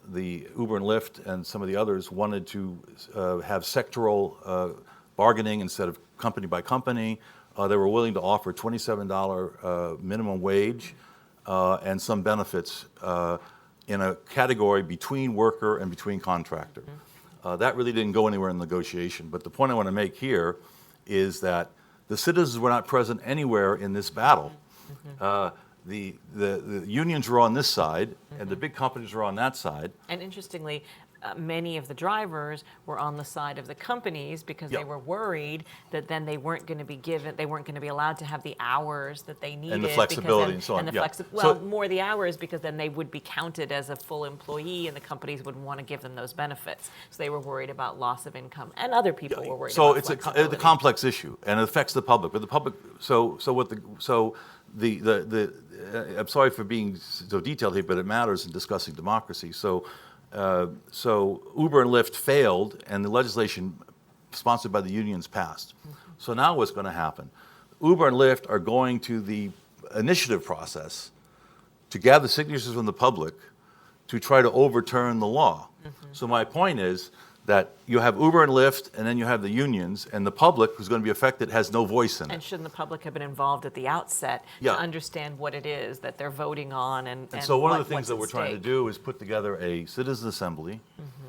the Uber and Lyft and some of the others wanted to have sectoral bargaining instead of company by company. They were willing to offer $27 minimum wage and some benefits in a category between worker and between contractor. That really didn't go anywhere in negotiation. But the point I want to make here is that the citizens were not present anywhere in this battle. The unions were on this side, and the big companies were on that side. And interestingly, many of the drivers were on the side of the companies because they were worried that then they weren't going to be allowed to have the hours that they needed. And the flexibility and so on. More the hours, because then they would be counted as a full employee and the companies wouldn't want to give them those benefits. So they were worried about loss of income, and other people were worried about flexibility. So it's a complex issue, and it affects the public. But the public, I'm sorry for being so detailed here, but it matters in discussing democracy. So Uber and Lyft failed, and the legislation sponsored by the unions passed. So now what's going to happen? Uber and Lyft are going to the initiative process to gather signatures from the public to try to overturn the law. So my point is that you have Uber and Lyft, and then you have the unions, and the public who's going to be affected has no voice in it. And shouldn't the public have been involved at the outset to understand what it is that they're voting on and so one of the things that we're trying to do is put together a citizen assembly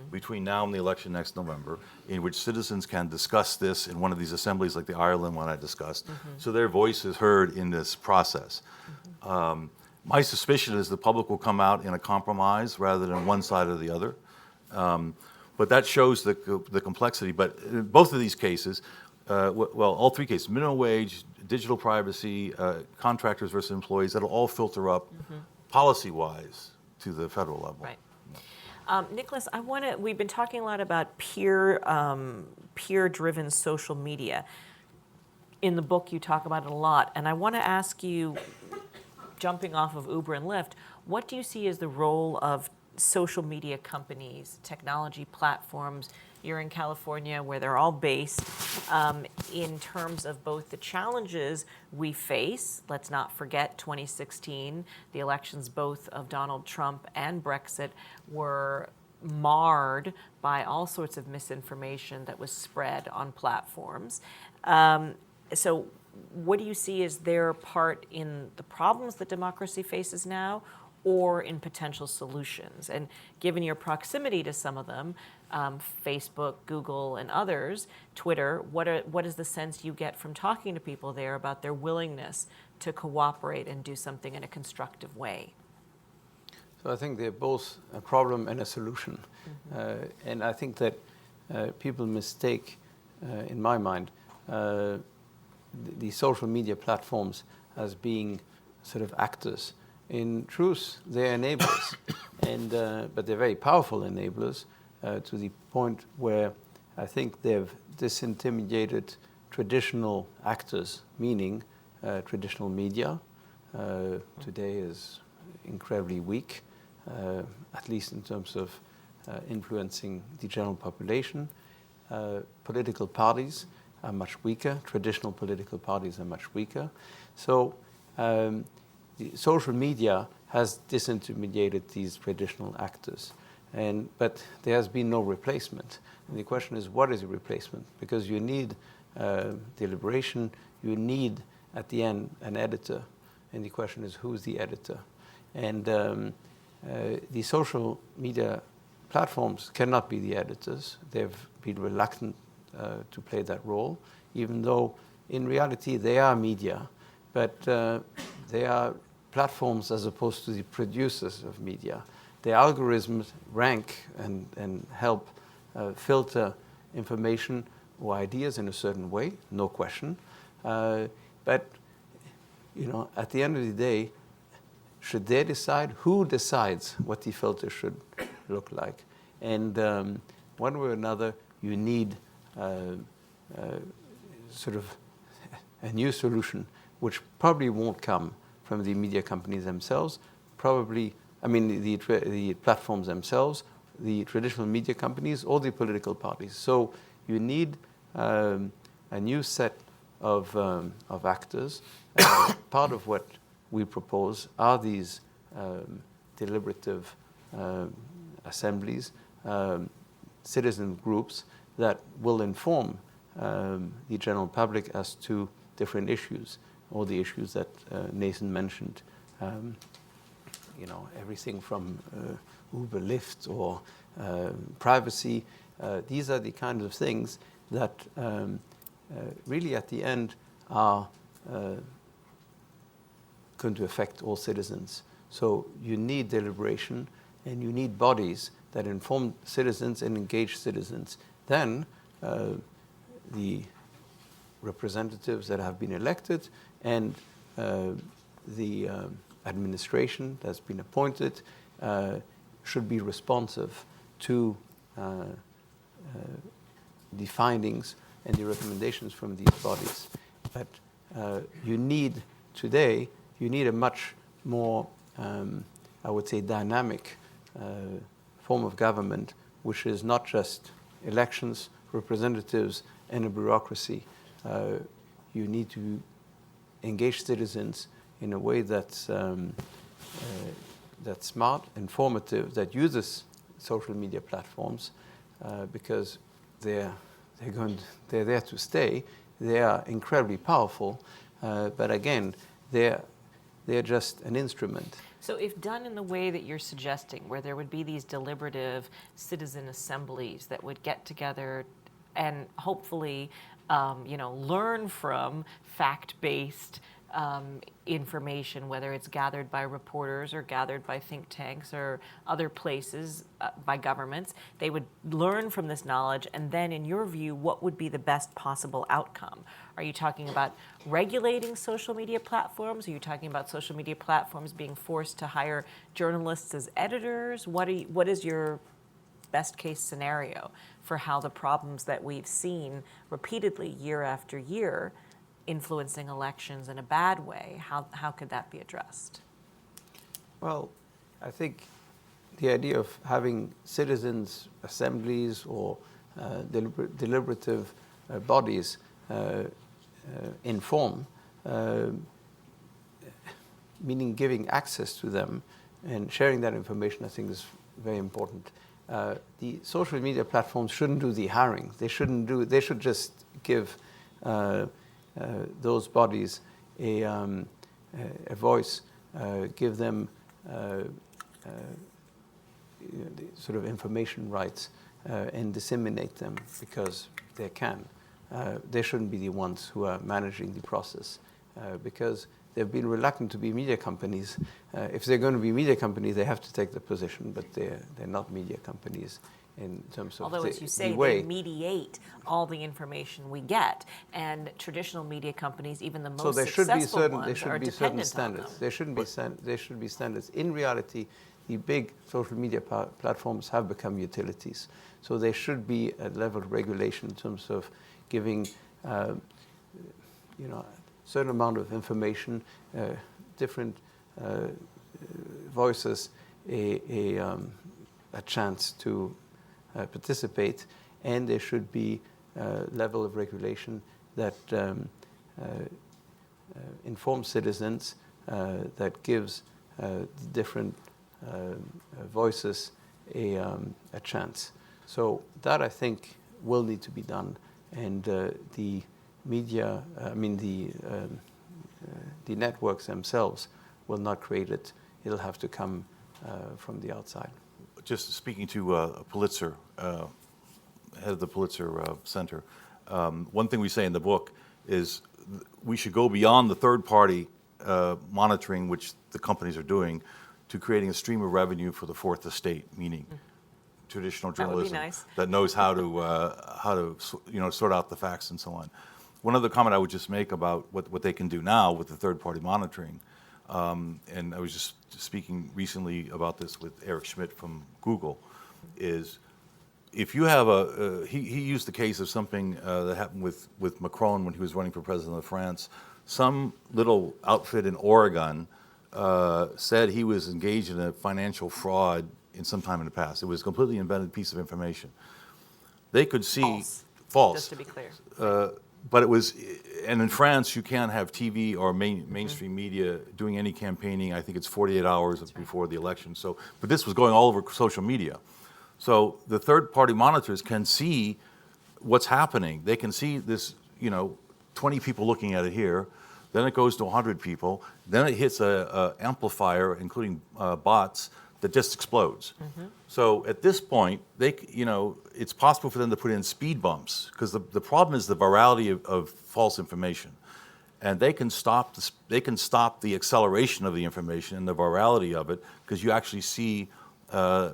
between now and the election next November, in which citizens can discuss this in one of these assemblies like the Ireland one I discussed, so their voice is heard in this process. My suspicion is the public will come out in a compromise rather than one side or the other. But that shows the complexity. But in both of these cases, all three cases, minimum wage, digital privacy, contractors versus employees, that'll all filter up policy-wise to the federal level. Right. Nicolas, we've been talking a lot about peer-driven social media. In the book, you talk about it a lot. And I want to ask you, jumping off of Uber and Lyft, what do you see as the role of social media companies, technology platforms? You're in California, where they're all based, in terms of both the challenges we face. Let's not forget 2016, the elections both of Donald Trump and Brexit were marred by all sorts of misinformation that was spread on platforms. So what do you see as their part in the problems that democracy faces now, or in potential solutions? And given your proximity to some of them, Facebook, Google, and others, Twitter, what is the sense you get from talking to people there about their willingness to cooperate and do something in a constructive way? So I think they're both a problem and a solution. And I think that people mistake, in my mind, the social media platforms as being sort of actors. In truth, they're enablers, but they're very powerful enablers to the point where I think they've disintermediated traditional actors, meaning traditional media. Today is incredibly weak, at least in terms of influencing the general population. Political parties are much weaker. Traditional political parties are much weaker. So the social media has disintermediated these traditional actors. But there has been no replacement. And the question is, what is a replacement? Because you need deliberation, you need, at the end, an editor. And the question is, who's the editor? And the social media platforms cannot be the editors. They've been reluctant to play that role, even though in reality they are media, but they are platforms as opposed to the producers of media. The algorithms rank and help filter information or ideas in a certain way, no question. But at the end of the day, should they decide? Who decides what the filter should look like? And one way or another, you need sort of a new solution, which probably won't come from the media companies themselves, the platforms themselves, the traditional media companies, or the political parties. So you need a new set of actors. Part of what we propose are these deliberative assemblies, citizen groups that will inform the general public as to different issues, all the issues that Nathan mentioned. Everything from Uber, Lyft, or privacy. These are the kinds of things that really at the end are going to affect all citizens. So you need deliberation, and you need bodies that inform citizens and engage citizens. Then the representatives that have been elected and the administration that's been appointed should be responsive to the findings and the recommendations from these bodies. But you need a much more, I would say, dynamic form of government, which is not just elections, representatives, and a bureaucracy. You need to engage citizens in a way that's smart, informative, that uses social media platforms because they're there to stay. They are incredibly powerful, but again, they're just an instrument. So if done in the way that you're suggesting, where there would be these deliberative citizen assemblies that would get together and hopefully, learn from fact-based information, whether it's gathered by reporters or gathered by think tanks or other places by governments, they would learn from this knowledge, and then, in your view, what would be the best possible outcome? Are you talking about regulating social media platforms? Are you talking about social media platforms being forced to hire journalists as editors? What is your best case scenario for how the problems that we've seen repeatedly year after year influencing elections in a bad way, how could that be addressed? Well, I think the idea of having citizens' assemblies or deliberative bodies inform, meaning giving access to them and sharing that information, I think is very important. The social media platforms shouldn't do the hiring. They should just give those bodies a voice, give them the sort of information rights, and disseminate them because they can. They shouldn't be the ones who are managing the process because they've been reluctant to be media companies. If they're going to be media companies, they have to take the position, but they're not media companies in terms of Although, as you say, the way. they mediate all the information we get, and traditional media companies, even the most So there should be successful certain ones, there should are be certain dependent on them. standards. There should be standards. In reality, the big social media platforms have become utilities. So there should be a level of regulation in terms of giving, a certain amount of information, different voices a chance to participate, and there should be a level of regulation that informs citizens, that gives the different voices a chance. So that, I think, will need to be done, and the media, the networks themselves will not create it. It'll have to come from the outside. Just speaking to Pulitzer, head of the Pulitzer Center, one thing we say in the book is we should go beyond the third-party monitoring, which the companies are doing, to creating a stream of revenue for the fourth estate, meaning traditional journalism That would be nice. that knows how to sort out the facts and so on. One other comment I would just make about what they can do now with the third-party monitoring, and I was just speaking recently about this with Eric Schmidt from Google, is if you have he used the case of something that happened with Macron when he was running for president of France. Some little outfit in Oregon said he was engaged in a financial fraud in some time in the past. It was a completely invented piece of information. They could see false. Just to be clear. But it was, and in France, you can't have TV or mainstream media doing any campaigning. I think it's 48 hours before the election. So, but this was going all over social media. So the third-party monitors can see what's happening. They can see this, 20 people looking at it here. Then it goes to 100 people. Then it hits a amplifier, including bots, that just explodes. So at this point, it's possible for them to put in speed bumps because the problem is the virality of false information, and they can stop the acceleration of the information and the virality of it because you actually see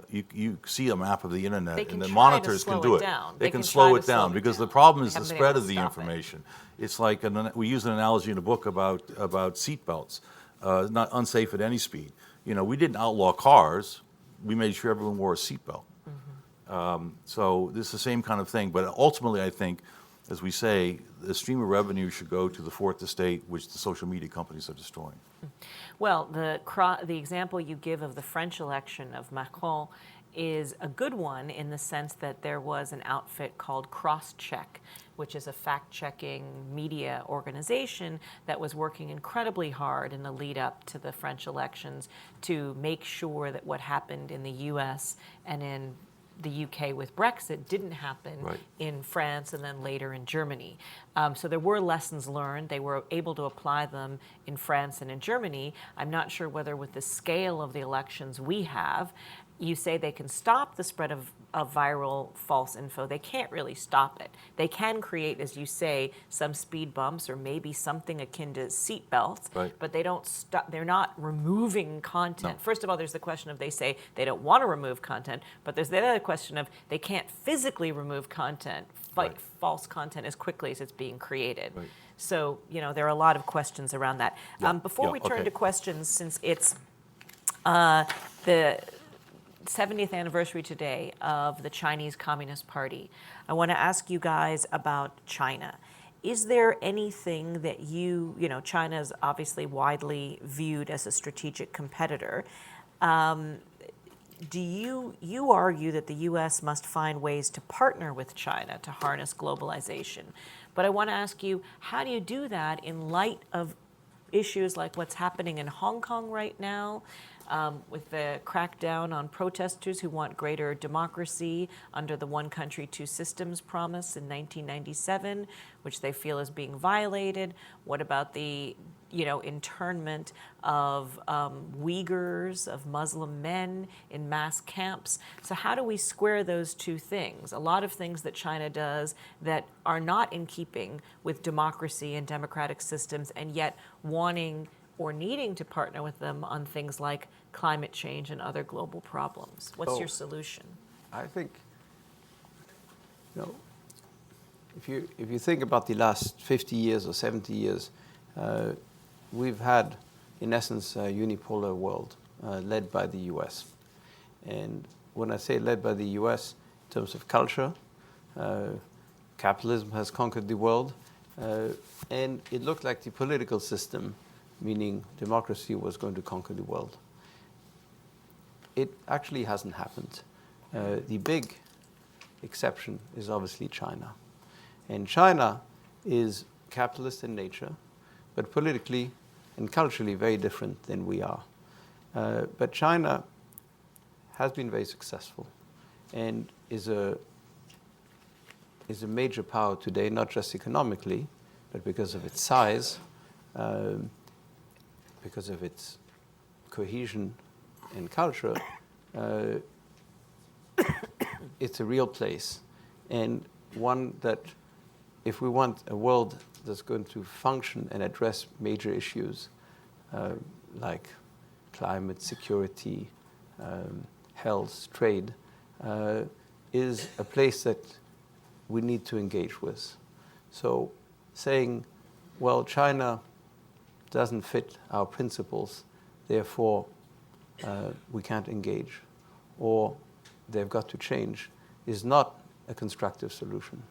you see a map of the internet, and the monitors can do it. They can slow it down because the problem is the spread of the information. It's like we use an analogy in the book about seat belts, not unsafe at any speed. We didn't outlaw cars. We made sure everyone wore a seatbelt. So this is the same kind of thing. But ultimately, I think, as we say, the stream of revenue should go to the fourth estate, which the social media companies are destroying. Well, the example you give of the French election of Macron is a good one in the sense that there was an outfit called Crosscheck, which is a fact-checking media organization that was working incredibly hard in the lead up to the French elections to make sure that what happened in the US and in the UK with Brexit didn't happen in France and then later in Germany. So there were lessons learned. They were able to apply them in France and in Germany. I'm not sure whether with the scale of the elections we have, you say they can stop the spread of viral false info. They can't really stop it. They can create, as you say, some speed bumps or maybe something akin to seat belts, but they don't stop. They're not removing content. No. First of all, there's the question of they say they don't want to remove content, but there's the other question of they can't physically remove content, false content, as quickly as it's being created. So, there are a lot of questions around that. Before we turn to questions, since it's the 70th anniversary today of the Chinese Communist Party, I want to ask you guys about China. Is there anything that China is obviously widely viewed as a strategic competitor. Do you argue that the U.S. must find ways to partner with China to harness globalization? But I want to ask you, how do you do that in light of issues like what's happening in Hong Kong right now? with the crackdown on protesters who want greater democracy under the one country, two systems promise in 1997, which they feel is being violated? What about the internment of Uyghurs, of Muslim men in mass camps? So how do we square those two things? A lot of things that China does that are not in keeping with democracy and democratic systems, and yet wanting or needing to partner with them on things like climate change and other global problems. What's your solution? I think, if you think about the last 50 years or 70 years, we've had, in essence, a unipolar world led by the US. And when I say led by the US, in terms of culture, capitalism has conquered the world, and it looked like the political system, meaning democracy, was going to conquer the world. It actually hasn't happened. The big exception is obviously China. And China is capitalist in nature, but politically and culturally very different than we are. But China has been very successful and is a major power today, not just economically, but because of its size, because of its cohesion and culture. It's a real place, and one that, if we want a world that's going to function and address major issues like climate, security, health, trade, is a place that we need to engage with. So saying, well, China doesn't fit our principles, therefore we can't engage, or they've got to change, is not a constructive solution.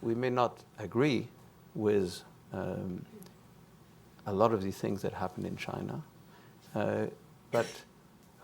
We may not agree with a lot of the things that happen in China, but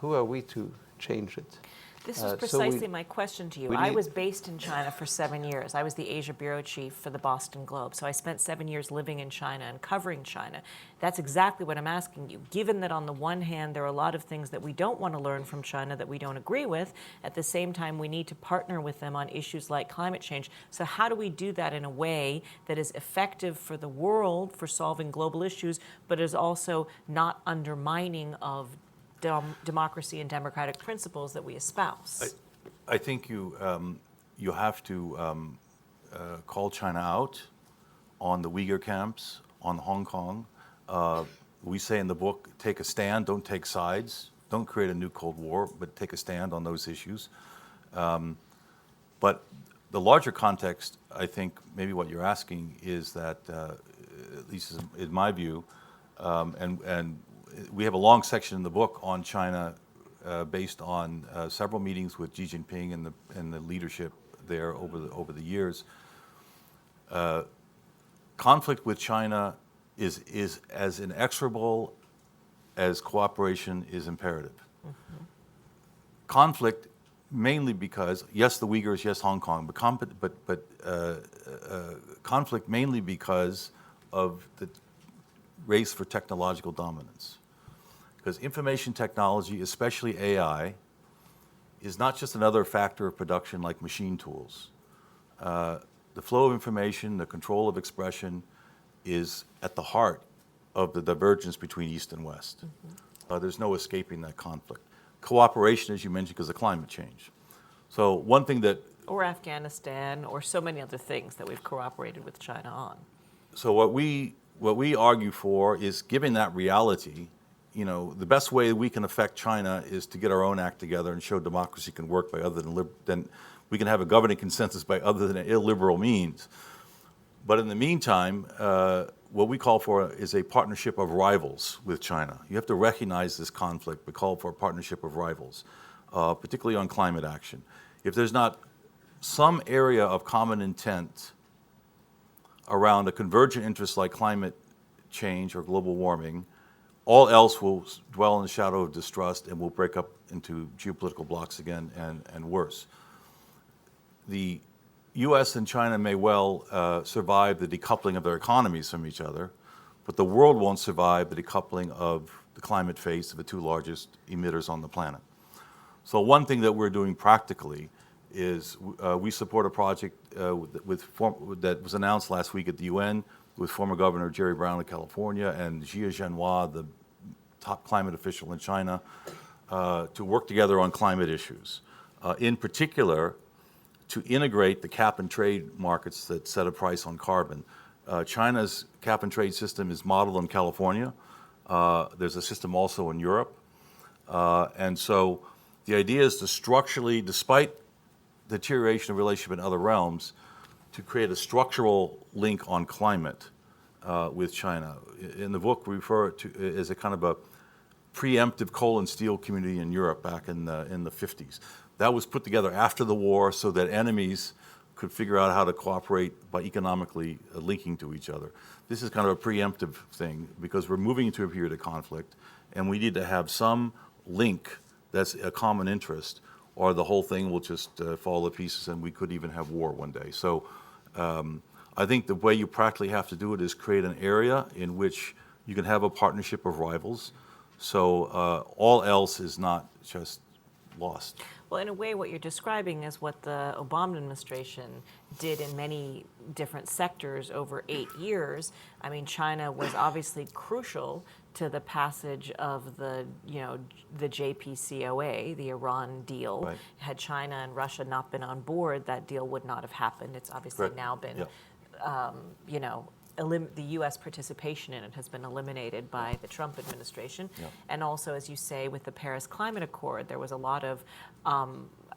who are we to change it? This was precisely my question to you. I was based in China for 7 years. I was the Asia bureau chief for the Boston Globe. So I spent 7 years living in China and covering China. That's exactly what I'm asking you. Given that on the one hand, there are a lot of things that we don't want to learn from China that we don't agree with, at the same time, we need to partner with them on issues like climate change. So how do we do that in a way that is effective for the world for solving global issues, but is also not undermining of democracy and democratic principles that we espouse? I think you have to call China out on the Uyghur camps, on Hong Kong. We say in the book, take a stand, don't take sides. Don't create a new Cold War, but take a stand on those issues. But the larger context, I think maybe what you're asking is that, at least in my view, and we have a long section in the book on China based on several meetings with Xi Jinping and the leadership there over the years. Conflict with China is as inexorable as cooperation is imperative. Mm-hmm. Conflict mainly because, yes, the Uyghurs, yes, Hong Kong, but conflict mainly because of the race for technological dominance. Because information technology, especially AI, is not just another factor of production like machine tools. The flow of information, the control of expression is at the heart of the divergence between East and West. Mm-hmm. There's no escaping that conflict. Cooperation, as you mentioned, because of climate change. So one thing that... Or Afghanistan, or so many other things that we've cooperated with China on. So what we argue for is, given that reality, the best way we can affect China is to get our own act together and show democracy can work by other than we can have a governing consensus by other than illiberal means. But in the meantime, what we call for is a partnership of rivals with China. You have to recognize this conflict, but call for a partnership of rivals, particularly on climate action. If there's not some area of common intent around a convergent interest like climate change or global warming, all else will dwell in the shadow of distrust and will break up into geopolitical blocks again and worse. The U.S. and China may well survive the decoupling of their economies from each other, but the world won't survive the decoupling of the climate face of the two largest emitters on the planet. So one thing that we're doing practically is we support a project that was announced last week at the UN with former Governor Jerry Brown of California and Jia Zhenhua, the top climate official in China, to work together on climate issues. In particular, to integrate the cap and trade markets that set a price on carbon. China's cap and trade system is modeled in California. There's a system also in Europe. And so the idea is to structurally, despite deterioration of relationship in other realms, to create a structural link on climate with China. In the book, we refer to it as a kind of a preemptive coal and steel community in Europe back in the 50s. That was put together after the war so that enemies could figure out how to cooperate by economically linking to each other. This is kind of a preemptive thing because we're moving into a period of conflict and we need to have some link that's a common interest, or the whole thing will just fall to pieces and we could even have war one day. So I think the way you practically have to do it is create an area in which you can have a partnership of rivals. So all else is not just lost. Well, in a way, what you're describing is what the Obama administration did in many different sectors over 8 years. I mean, China was obviously crucial to the passage of the JCPOA, the Iran deal. Right. Had China and Russia not been on board, that deal would not have happened. It's obviously Correct. now been, the U.S. participation in it has been eliminated by the Trump administration. Yeah. And also, as you say, with the Paris Climate Accord, there was a lot of,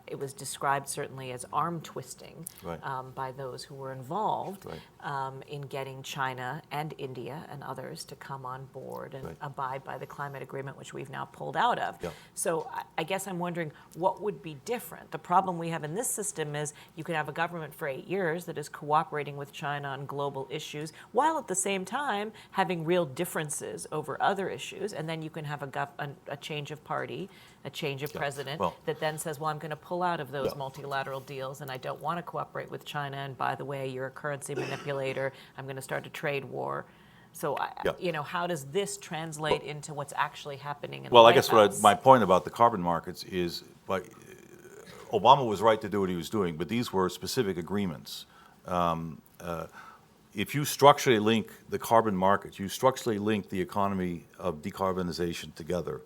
it was described certainly as arm twisting Right. by those who were involved Right. in getting China and India and others to come on board and Right. abide by the climate agreement, which we've now pulled out of. Yeah. So I guess I'm wondering what would be different. The problem we have in this system is you can have a government for 8 years that is cooperating with China on global issues, while at the same time having real differences over other issues, and then you can have a change of party, a change of president that then says, well, I'm going to pull out of those multilateral deals and I don't want to cooperate with China, and by the way, you're a currency manipulator, I'm going to start a trade war. So, how does this translate into what's actually happening in the White Well, I guess House? my point about the carbon markets is, Obama was right to do what he was doing, but these were specific agreements. If you structurally link the carbon markets, you structurally link the economy of decarbonization together,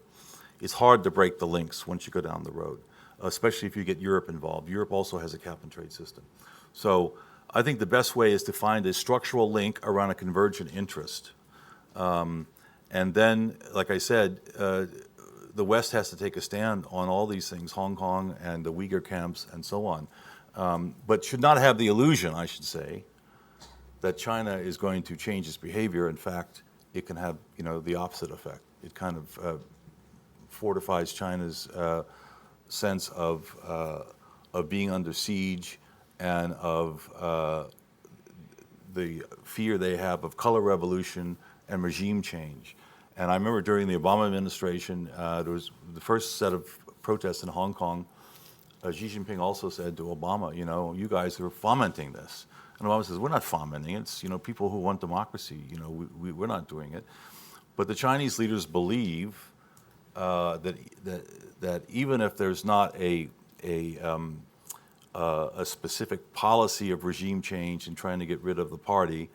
it's hard to break the links once you go down the road, especially if you get Europe involved. Europe also has a cap and trade system. So I think the best way is to find a structural link around a convergent interest. And then, like I said, the West has to take a stand on all these things, Hong Kong and the Uyghur camps and so on, but should not have the illusion, I should say, that China is going to change its behavior. In fact, it can have the opposite effect. It kind of fortifies China's sense of being under siege and of the fear they have of color revolution and regime change. And I remember during the Obama administration, there was the first set of protests in Hong Kong. Xi Jinping also said to Obama, you guys are fomenting this. And Obama says, we're not fomenting it. It's people who want democracy. We're not doing it. But the Chinese leaders believe that even if there's not a specific policy of regime change and trying to get rid of the party,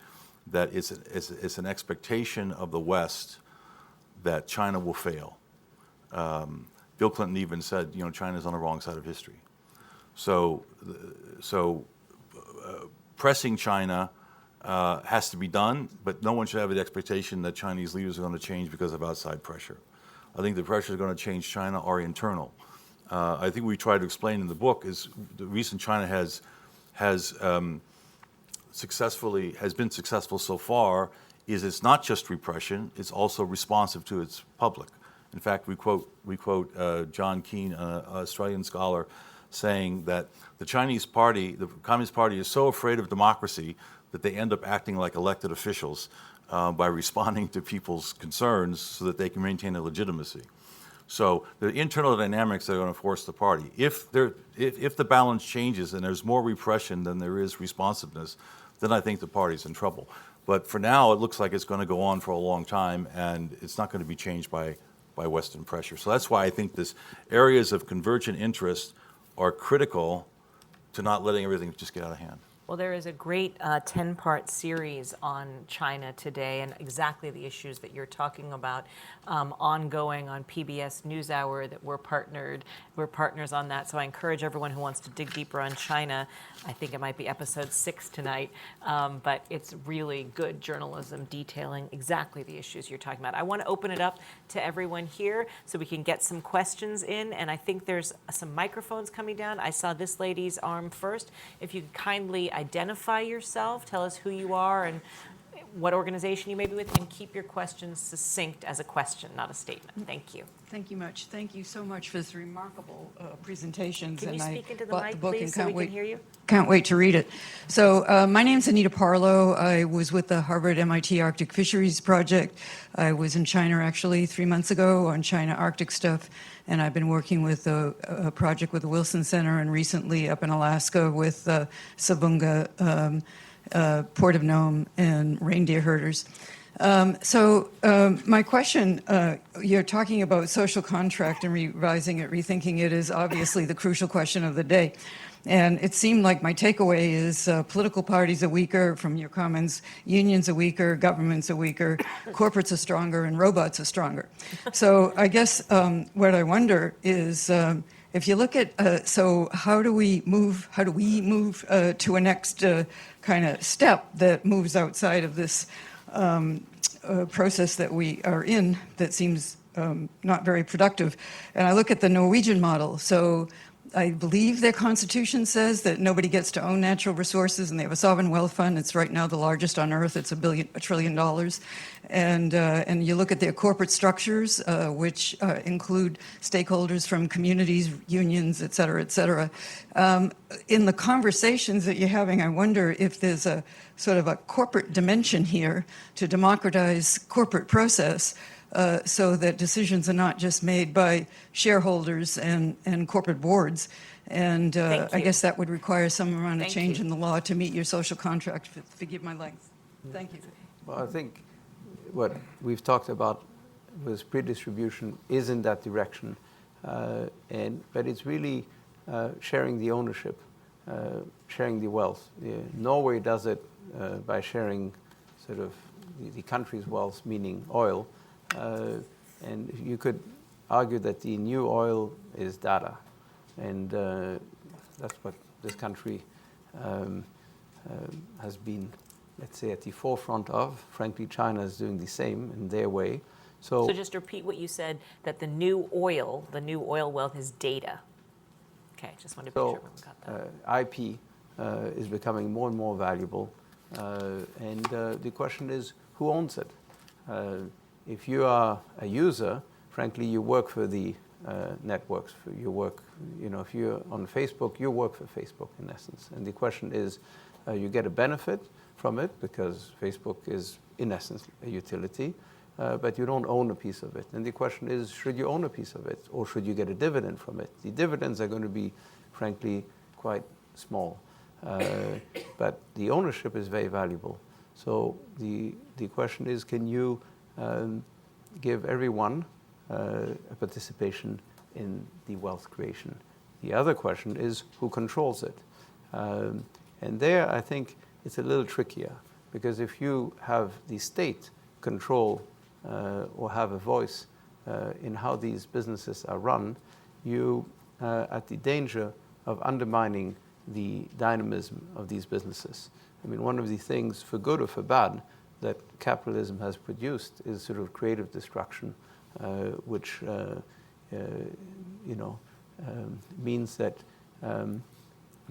that it's an expectation of the West that China will fail. Bill Clinton even said, China's on the wrong side of history. So pressing China has to be done, but no one should have the expectation that Chinese leaders are going to change because of outside pressure. I think the pressure is going to change China are internal. I think we try to explain in the book is the reason China has been successful so far is it's not just repression; it's also responsive to its public. In fact, we quote John Keane, an Australian scholar, saying that the Chinese Party, the Communist Party, is so afraid of democracy that they end up acting like elected officials by responding to people's concerns so that they can maintain their legitimacy. So the internal dynamics are going to force the party. If the balance changes and there's more repression than there is responsiveness, then I think the party's in trouble. But for now, it looks like it's going to go on for a long time, and it's not going to be changed by by Western pressure. So that's why I think this areas of convergent interest are critical to not letting everything just get out of hand. Well, there is a great 10-part series on China today and exactly the issues that you're talking about, ongoing on PBS NewsHour that we're partners on that. So I encourage everyone who wants to dig deeper on China. I think it might be episode 6 tonight, but it's really good journalism detailing exactly the issues you're talking about. I want to open it up to everyone here so we can get some questions in, and I think there's some microphones coming down. I saw this lady's arm first. If you could kindly identify yourself, tell us who you are and what organization you may be with, and keep your questions succinct as a question, not a statement. Thank you. Thank you much. Thank you so much for this remarkable presentations. Can you I speak into the bought mic, book please, and so we can hear you? Can't wait to read it. So my name's Anita Parlow. I was with the Harvard MIT Arctic Fisheries Project. I was in China actually 3 months ago on China Arctic stuff, and I've been working with a project with the Wilson Center and recently up in Alaska with Sabunga, Port of Nome, and reindeer herders. My question, you're talking about social contract and revising it, rethinking it is obviously the crucial question of the day. And it seemed like my takeaway is political parties are weaker from your comments, unions are weaker, governments are weaker, corporates are stronger, and robots are stronger. So I guess what I wonder is, if you look at, so how do we move to a next kind of step that moves outside of this process that we are in that seems not very productive? And I look at the Norwegian model. So I believe their constitution says that nobody gets to own natural resources, and they have a sovereign wealth fund. It's right now the largest on earth. It's $1 trillion. And you look at their corporate structures, which include stakeholders from communities, unions, et cetera, et cetera. In the conversations that you're having, I wonder if there's a sort of a corporate dimension here to democratize corporate process, so that decisions are not just made by shareholders and corporate boards. And I guess that would require some amount of change in the law to meet your social contract. Forgive my length. Thank you. Well, I think what we've talked about with redistribution is in that direction. But it's really sharing the ownership, sharing the wealth. Norway does it by sharing sort of the country's wealth, meaning oil. And you could argue that the new oil is data. And that's what this country has been, let's say, at the forefront of. Frankly, China is doing the same in their way. So just repeat what you said, that the new oil wealth is data. Okay, just wanted to make sure everyone got that. IP is becoming more and more valuable. And the question is, who owns it? If you are a user, frankly, you work for the networks. You work, if you're on Facebook, you work for Facebook in essence. And the question is, you get a benefit from it because Facebook is in essence a utility, but you don't own a piece of it. And the question is, should you own a piece of it or should you get a dividend from it? The dividends are going to be, frankly, quite small. But the ownership is very valuable. So the question is, can you give everyone a participation in the wealth creation? The other question is, who controls it? And there, I think it's a little trickier, because if you have the state control or have a voice in how these businesses are run, you are at the danger of undermining the dynamism of these businesses. I mean, one of the things, for good or for bad, that capitalism has produced is sort of creative destruction, which means that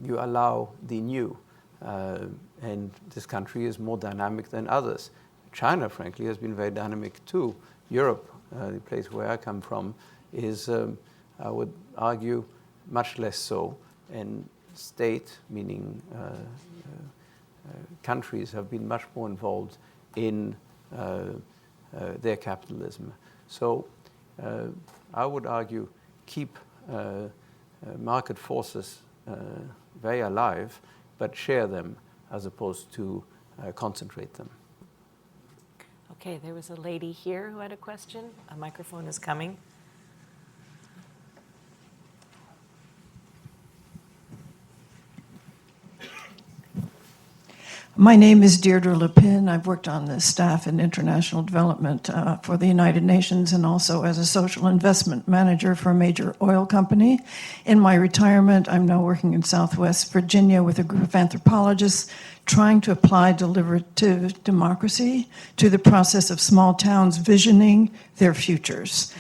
you allow the new, and this country is more dynamic than others. China, frankly, has been very dynamic too. Europe, the place where I come from, is, I would argue, much less so. And state, meaning countries, have been much more involved in their capitalism. So I would argue keep market forces very alive, but share them as opposed to concentrate them. Okay, there was a lady here who had a question. A microphone is coming. My name is Deirdre Lepin. I've worked on the staff in international development for the United Nations and also as a social investment manager for a major oil company. In my retirement, I'm now working in Southwest Virginia with a group of anthropologists trying to apply deliberative democracy to the process of small towns visioning their futures.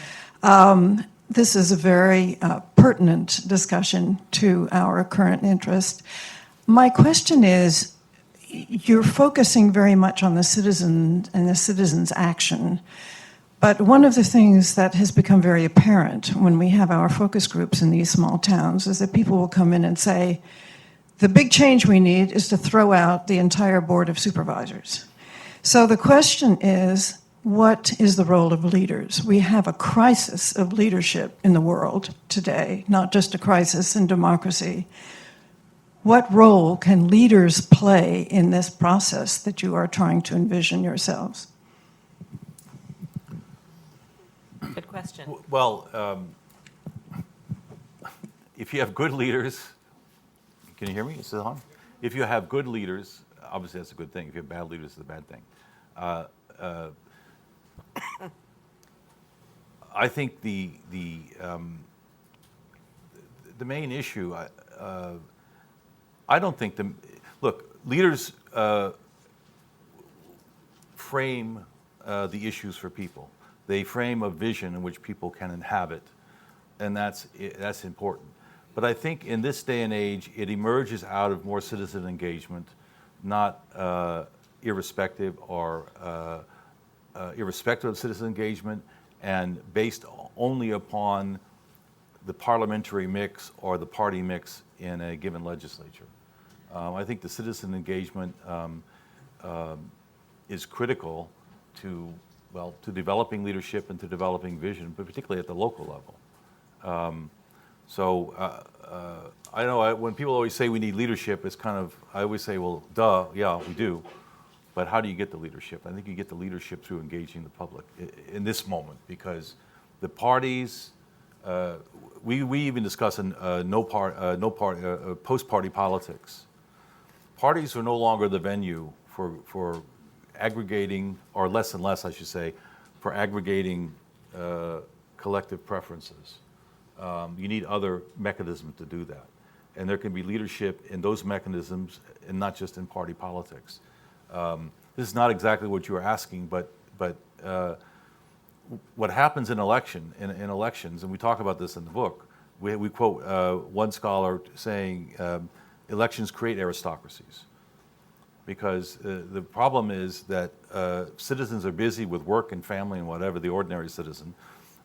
This is a very pertinent discussion to our current interest. My question is, you're focusing very much on the citizen and the citizen's action. But one of the things that has become very apparent when we have our focus groups in these small towns is that people will come in and say, the big change we need is to throw out the entire board of supervisors. So the question is, what is the role of leaders? We have a crisis of leadership in the world today, not just a crisis in democracy. What role can leaders play in this process that you are trying to envision yourselves? Good question. Well, if you have good leaders, can you hear me? Is it on? If you have good leaders, obviously that's a good thing. If you have bad leaders, it's a bad thing. I think the main issue, I don't think look, leaders frame the issues for people. They frame a vision in which people can inhabit, and that's important. But I think in this day and age, it emerges out of more citizen engagement, not irrespective of citizen engagement, and based only upon the parliamentary mix or the party mix in a given legislature. I think the citizen engagement is critical to developing leadership and to developing vision, but particularly at the local level. I know when people always say we need leadership, it's kind of, I always say, well, duh, yeah, we do. But how do you get the leadership? I think you get the leadership through engaging the public in this moment, because the parties, we even discuss post-party politics. Parties are no longer the venue for aggregating, or less and less, I should say, for aggregating collective preferences. You need other mechanisms to do that. And there can be leadership in those mechanisms and not just in party politics. This is not exactly what you were asking, but what happens in elections, and we talk about this in the book, we quote one scholar saying, elections create aristocracies. Because the problem is that citizens are busy with work and family and whatever, the ordinary citizen.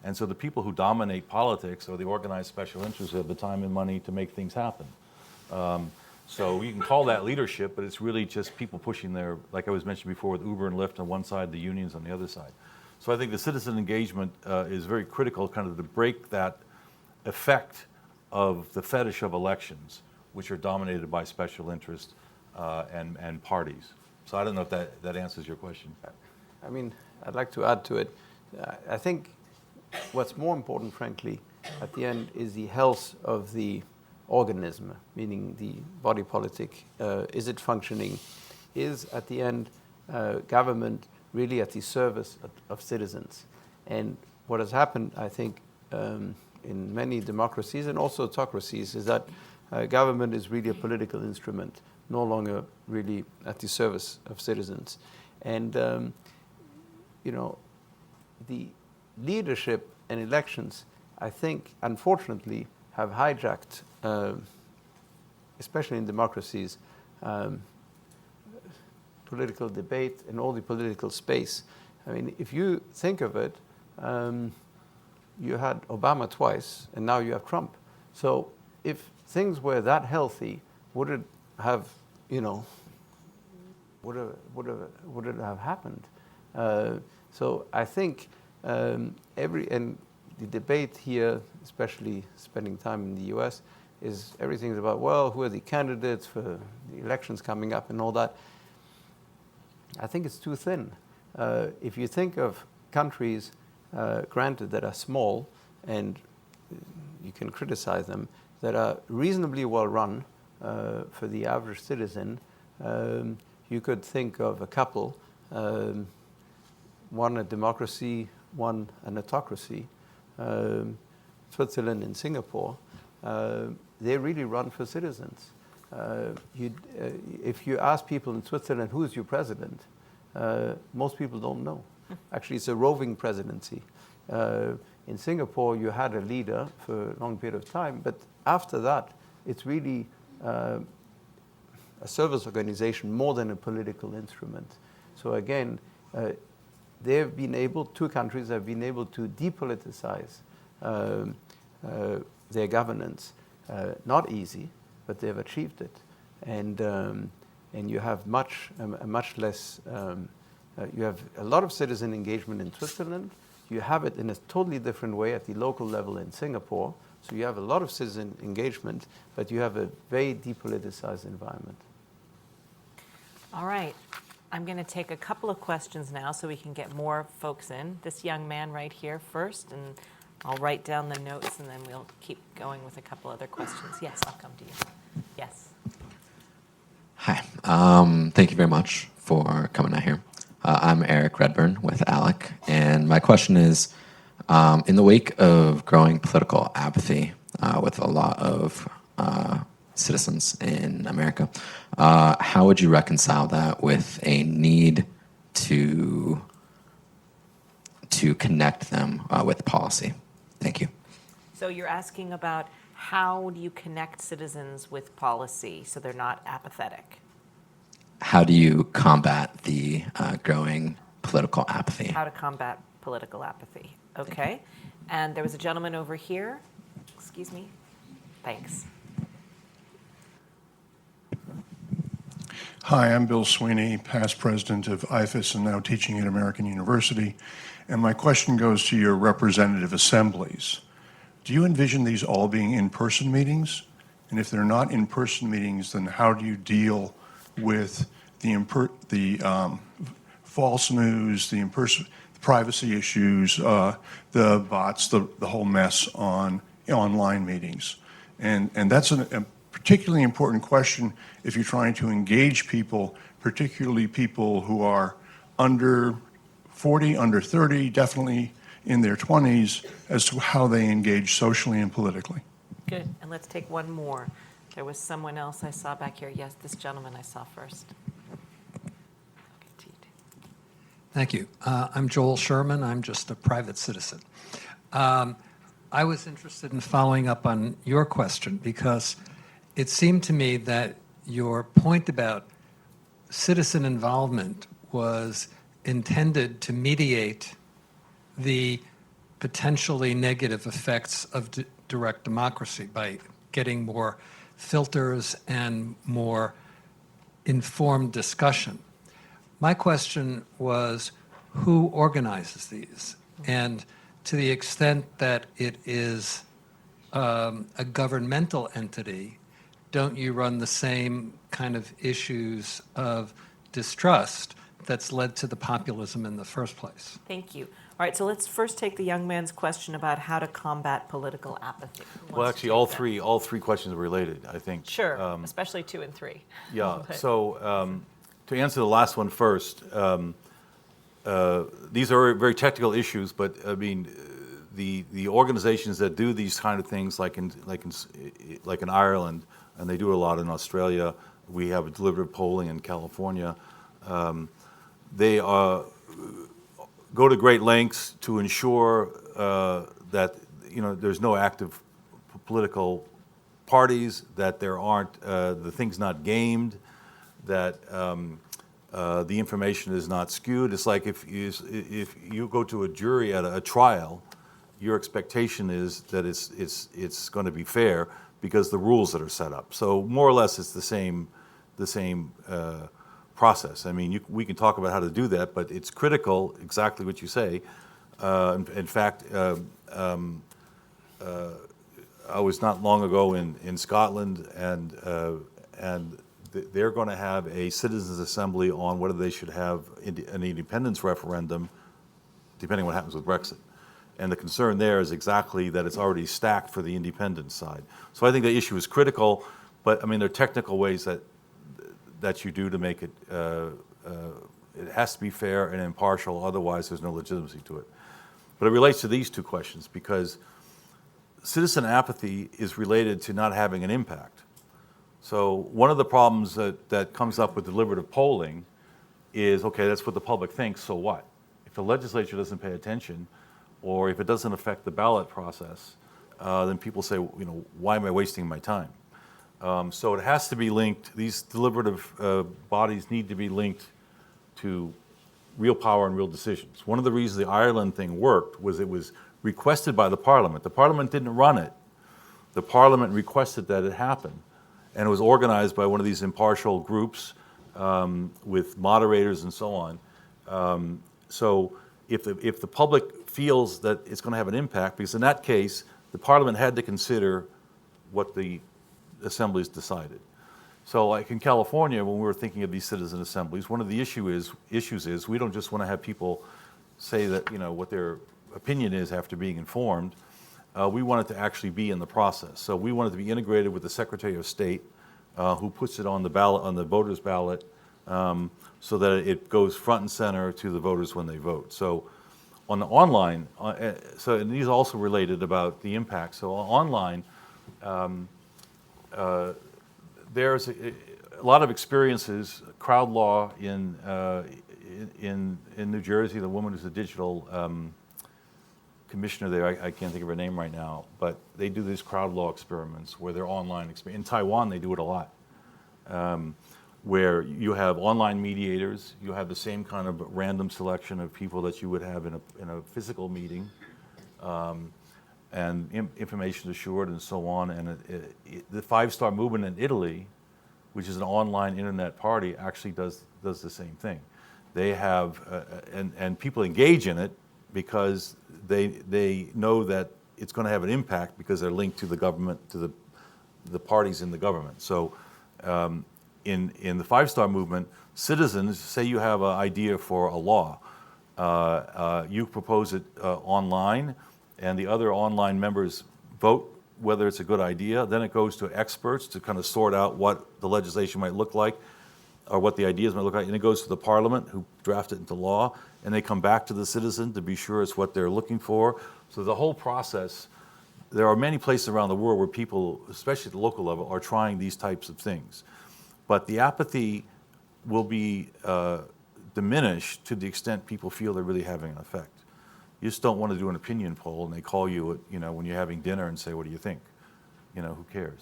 And so the people who dominate politics are the organized special interests who have the time and money to make things happen. So you can call that leadership, but it's really just people pushing their, like I was mentioned before, with Uber and Lyft on one side, the unions on the other side. So I think the citizen engagement is very critical, kind of to break that effect of the fetish of elections, which are dominated by special interests and parties. So I don't know if that answers your question. I mean, I'd like to add to it. I think what's more important, frankly, at the end is the health of the organism, meaning the body politic. Is it functioning? Is, at the end, government really at the service of citizens? And what has happened, I think, in many democracies and also autocracies is that government is really a political instrument, no longer really at the service of citizens. And, the leadership and elections, I think, unfortunately, have hijacked, especially in democracies, political debate and all the political space. I mean, if you think of it, you had Obama twice, and now you have Trump. So if things were that healthy, would it have, would it have happened? So I think and the debate here, especially spending time in the US, is everything's about, well, who are the candidates for the elections coming up and all that. I think it's too thin. If you think of countries, granted, that are small, and you can criticize them, that are reasonably well run for the average citizen, you could think of a couple, one a democracy, one an autocracy, Switzerland and Singapore. They really run for citizens. If you ask people in Switzerland, who is your president? Most people don't know. Actually, it's a roving presidency. In Singapore, you had a leader for a long period of time, but after that, it's really a service organization more than a political instrument. So again, two countries have been able to depoliticize their governance. Not easy, but they've achieved it. And you have much less, you have a lot of citizen engagement in Switzerland. You have it in a totally different way at the local level in Singapore. So you have a lot of citizen engagement, but you have a very depoliticized environment. All right. I'm going to take a couple of questions now so we can get more folks in. This young man right here first, and I'll write down the notes, and then we'll keep going with a couple other questions. Yes, I'll come to you. Yes. Hi. Thank you very much for coming out here. I'm Eric Redburn with ALEC, and my question is, in the wake of growing political apathy with a lot of citizens in America, how would you reconcile that with a need to connect them with policy? Thank you. So you're asking about how do you connect citizens with policy so they're not apathetic? How do you combat the growing political apathy? How to combat political apathy. Okay. And there was a gentleman over here. Excuse me. Thanks. Hi, I'm Bill Sweeney, past president of IFAS and now teaching at American University. And my question goes to your representative assemblies. Do you envision these all being in-person meetings? And if they're not in-person meetings, then how do you deal with the false news, the privacy issues, the bots, the whole mess on online meetings? And that's a particularly important question if you're trying to engage people, particularly people who are under 40, under 30, definitely in their 20s, as to how they engage socially and politically. Good. And let's take one more. There was someone else I saw back here. Yes, this gentleman I saw first. Thank you. I'm Joel Sherman. I'm just a private citizen. I was interested in following up on your question because it seemed to me that your point about citizen involvement was intended to mediate the potentially negative effects of direct democracy by getting more filters and more informed discussion. My question was, who organizes these? And to the extent that it is a governmental entity, don't you run the same kind of issues of distrust that's led to the populism in the first place? Thank you. All right, so let's first take the young man's question about how to combat political apathy. Well, actually, all three questions are related, I think. Sure, especially 2 and 3. Yeah. So to answer the last one first, these are very technical issues, but I mean, the organizations that do these kind of things, like in Ireland, and they do a lot in Australia. We have a deliberative polling in California. They go to great lengths to ensure that there's no active political parties, that there aren't the thing's not gamed, that the information is not skewed. It's like if you go to a jury at a trial, your expectation is that it's going to be fair because the rules that are set up. So more or less, it's the same process. I mean, we can talk about how to do that, but it's critical, exactly what you say. In fact, I was not long ago in Scotland, and they're going to have a citizens' assembly on whether they should have an independence referendum, depending on what happens with Brexit. And the concern there is exactly that it's already stacked for the independence side. So I think the issue is critical, but I mean, there are technical ways that you do to make it, it has to be fair and impartial, otherwise there's no legitimacy to it. But it relates to these two questions, because citizen apathy is related to not having an impact. So one of the problems that comes up with deliberative polling is, okay, that's what the public thinks, so what? If the legislature doesn't pay attention, or if it doesn't affect the ballot process, then people say, you know, why am I wasting my time? So it has to be linked, these deliberative bodies need to be linked to real power and real decisions. One of the reasons the Ireland thing worked was it was requested by the Parliament. The Parliament didn't run it. The Parliament requested that it happen. And it was organized by one of these impartial groups with moderators and so on. So if the public feels that it's going to have an impact, because in that case, the Parliament had to consider what the assemblies decided. So like in California, when we were thinking of these citizen assemblies, one of the issues is we don't just want to have people say that, you know, what their opinion is after being informed. We want it to actually be in the process. So we want it to be integrated with the Secretary of State, who puts it on the ballot, on the voters' ballot, so that it goes front and center to the voters when they vote. So on the online, and these are also related about the impact. So online, there's a lot of experiences, crowd law in New Jersey. The woman who's the digital commissioner there, I can't think of her name right now, but they do these crowd law experiments where they're online. In Taiwan, they do it a lot, where you have online mediators, you have the same kind of random selection of people that you would have in a physical meeting, and information assured and so on. And the Five Star Movement in Italy, which is an online internet party, actually does the same thing. They have, and people engage in it because they know that it's going to have an impact because they're linked to the government, to the parties in the government. So in the Five Star Movement, citizens, say you have an idea for a law, you propose it online, and the other online members vote whether it's a good idea. Then it goes to experts to kind of sort out what the legislation might look like, or what the ideas might look like, and it goes to the Parliament, who draft it into law, and they come back to the citizen to be sure it's what they're looking for. So the whole process, there are many places around the world where people, especially at the local level, are trying these types of things. But the apathy will be diminished to the extent people feel they're really having an effect. You just don't want to do an opinion poll and they call you, when you're having dinner and say, what do you think? Who cares?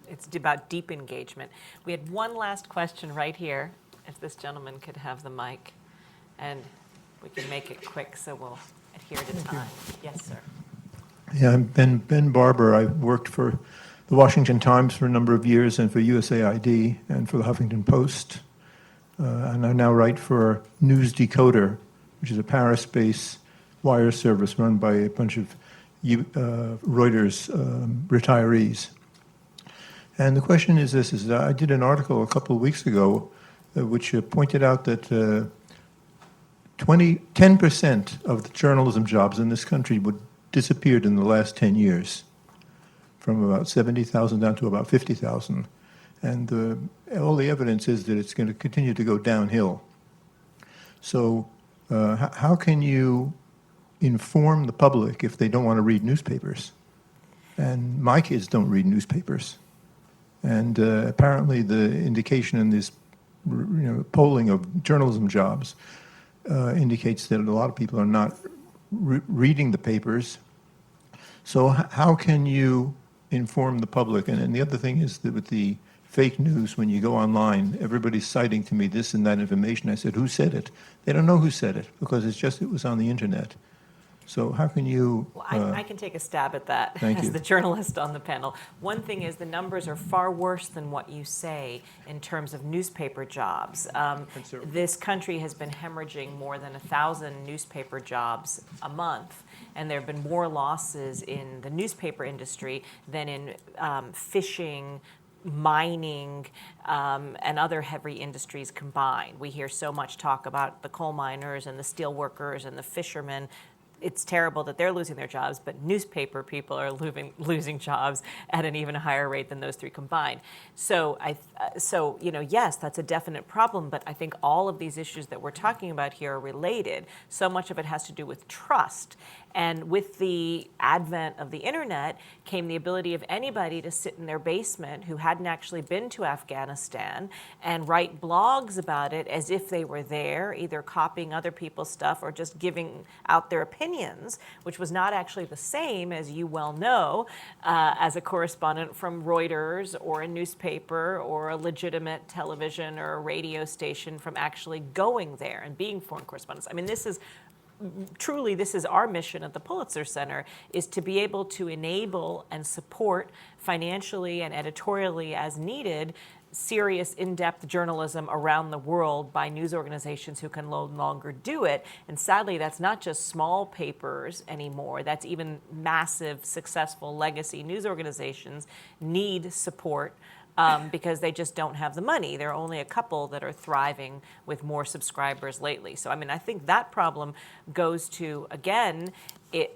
It's about deep engagement. We had one last question right here, if this gentleman could have the mic. And we can make it quick so we'll adhere to time. Yes, sir. Yeah, I'm Ben Barber. I worked for the Washington Times for a number of years and for USAID and for the Huffington Post. And I now write for News Decoder, which is a Paris-based wire service run by a bunch of Reuters retirees. And the question is this, is that I did an article a couple of weeks ago which pointed out that 10% of the journalism jobs in this country would disappeared in the last 10 years, from about 70,000 down to about 50,000. And all the evidence is that it's going to continue to go downhill. So how can you inform the public if they don't want to read newspapers? And my kids don't read newspapers. And apparently the indication in this polling of journalism jobs indicates that a lot of people are not reading the papers. So how can you inform the public? And the other thing is that with the fake news, when you go online, everybody's citing to me this and that information. I said, who said it? They don't know who said it because it was on the internet. So how can you... Well, I can take a stab at that as the journalist on the panel. One thing is the numbers are far worse than what you say in terms of newspaper jobs. This country has been hemorrhaging more than 1,000 newspaper jobs a month, and there have been more losses in the newspaper industry than in fishing, mining and other heavy industries combined. We hear so much talk about the coal miners and the steel workers and the fishermen. It's terrible that they're losing their jobs, but newspaper people are losing jobs at an even higher rate than those three combined. So, yes, that's a definite problem, but I think all of these issues that we're talking about here are related. So much of it has to do with trust. And with the advent of the internet came the ability of anybody to sit in their basement who hadn't actually been to Afghanistan and write blogs about it as if they were there, either copying other people's stuff or just giving out their opinions, which was not actually the same, as you well know, as a correspondent from Reuters or a newspaper or a legitimate television or a radio station from actually going there and being foreign correspondents. I mean, this is our mission at the Pulitzer Center, is to be able to enable and support financially and editorially as needed serious, in-depth journalism around the world by news organizations who can no longer do it. And sadly, that's not just small papers anymore. That's even massive, successful legacy news organizations need support because they just don't have the money. There are only a couple that are thriving with more subscribers lately. So, I mean, I think that problem goes to, again,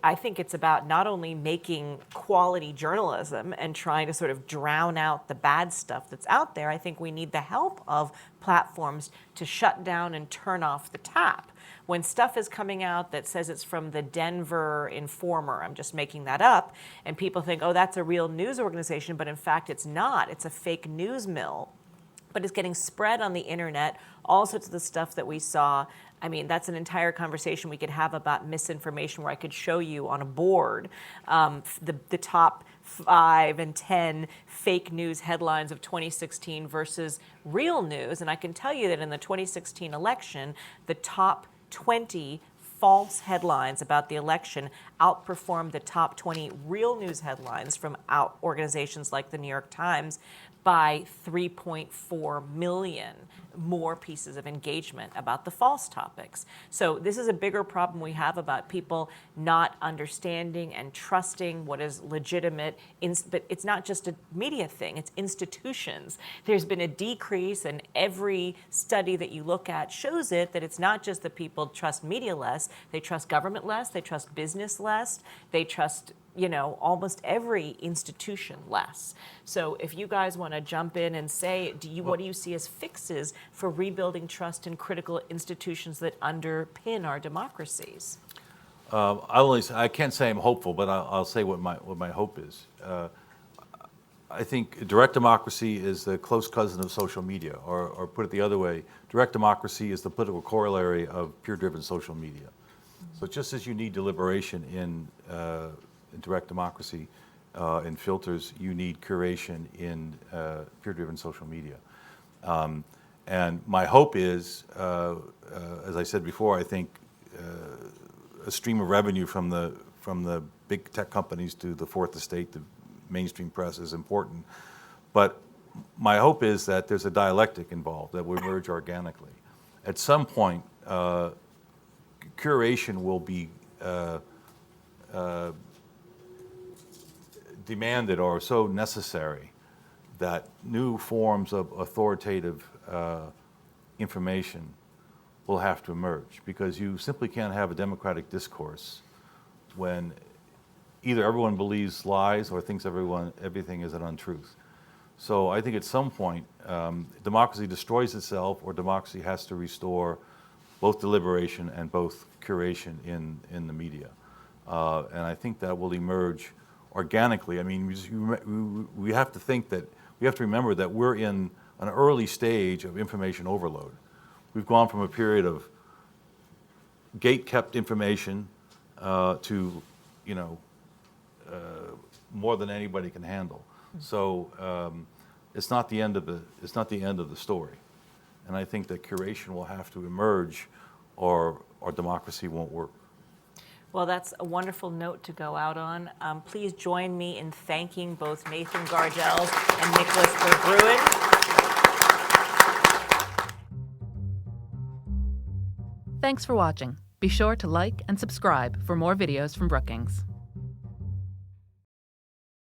I think it's about not only making quality journalism and trying to sort of drown out the bad stuff that's out there. I think we need the help of platforms to shut down and turn off the tap. When stuff is coming out that says it's from the Denver Informer, I'm just making that up, and people think, oh, that's a real news organization, but in fact it's not. It's a fake news mill. But it's getting spread on the internet, all sorts of the stuff that we saw. I mean, that's an entire conversation we could have about misinformation, where I could show you on a board the top 5 and 10 fake news headlines of 2016 versus real news. And I can tell you that in the 2016 election, the top 20 false headlines about the election outperformed the top 20 real news headlines from organizations like the New York Times by 3.4 million more pieces of engagement about the false topics. So this is a bigger problem we have about people not understanding and trusting what is legitimate, but it's not just a media thing, it's institutions. There's been a decrease, and every study that you look at shows it, that it's not just that people trust media less, they trust government less, they trust business less, they trust almost every institution less. So if you guys want to jump in and say, what do you see as fixes for rebuilding trust in critical institutions that underpin our democracies? I can't say I'm hopeful, but I'll say what my hope is. I think direct democracy is the close cousin of social media, or put it the other way, direct democracy is the political corollary of peer-driven social media. So just as you need deliberation in direct democracy, in filters, you need curation in peer-driven social media. And my hope is, as I said before, I think a stream of revenue from the big tech companies to the fourth estate, the mainstream press, is important. But my hope is that there's a dialectic involved that will emerge organically. At some point, curation will be demanded or so necessary that new forms of authoritative information will have to emerge, because you simply can't have a democratic discourse when either everyone believes lies or thinks everything is an untruth. So I think at some point democracy destroys itself, or democracy has to restore both deliberation and both curation in the media. And I think that will emerge organically. I mean, we have to remember that we're in an early stage of information overload. We've gone from a period of gate-kept information to, more than anybody can handle. So it's not the end of the story. And I think that curation will have to emerge, or democracy won't work. Well, that's a wonderful note to go out on. Please join me in thanking both Nathan Gardels and Nicolas Berggruen. Thanks for watching. Be sure to like and subscribe for more videos from Brookings.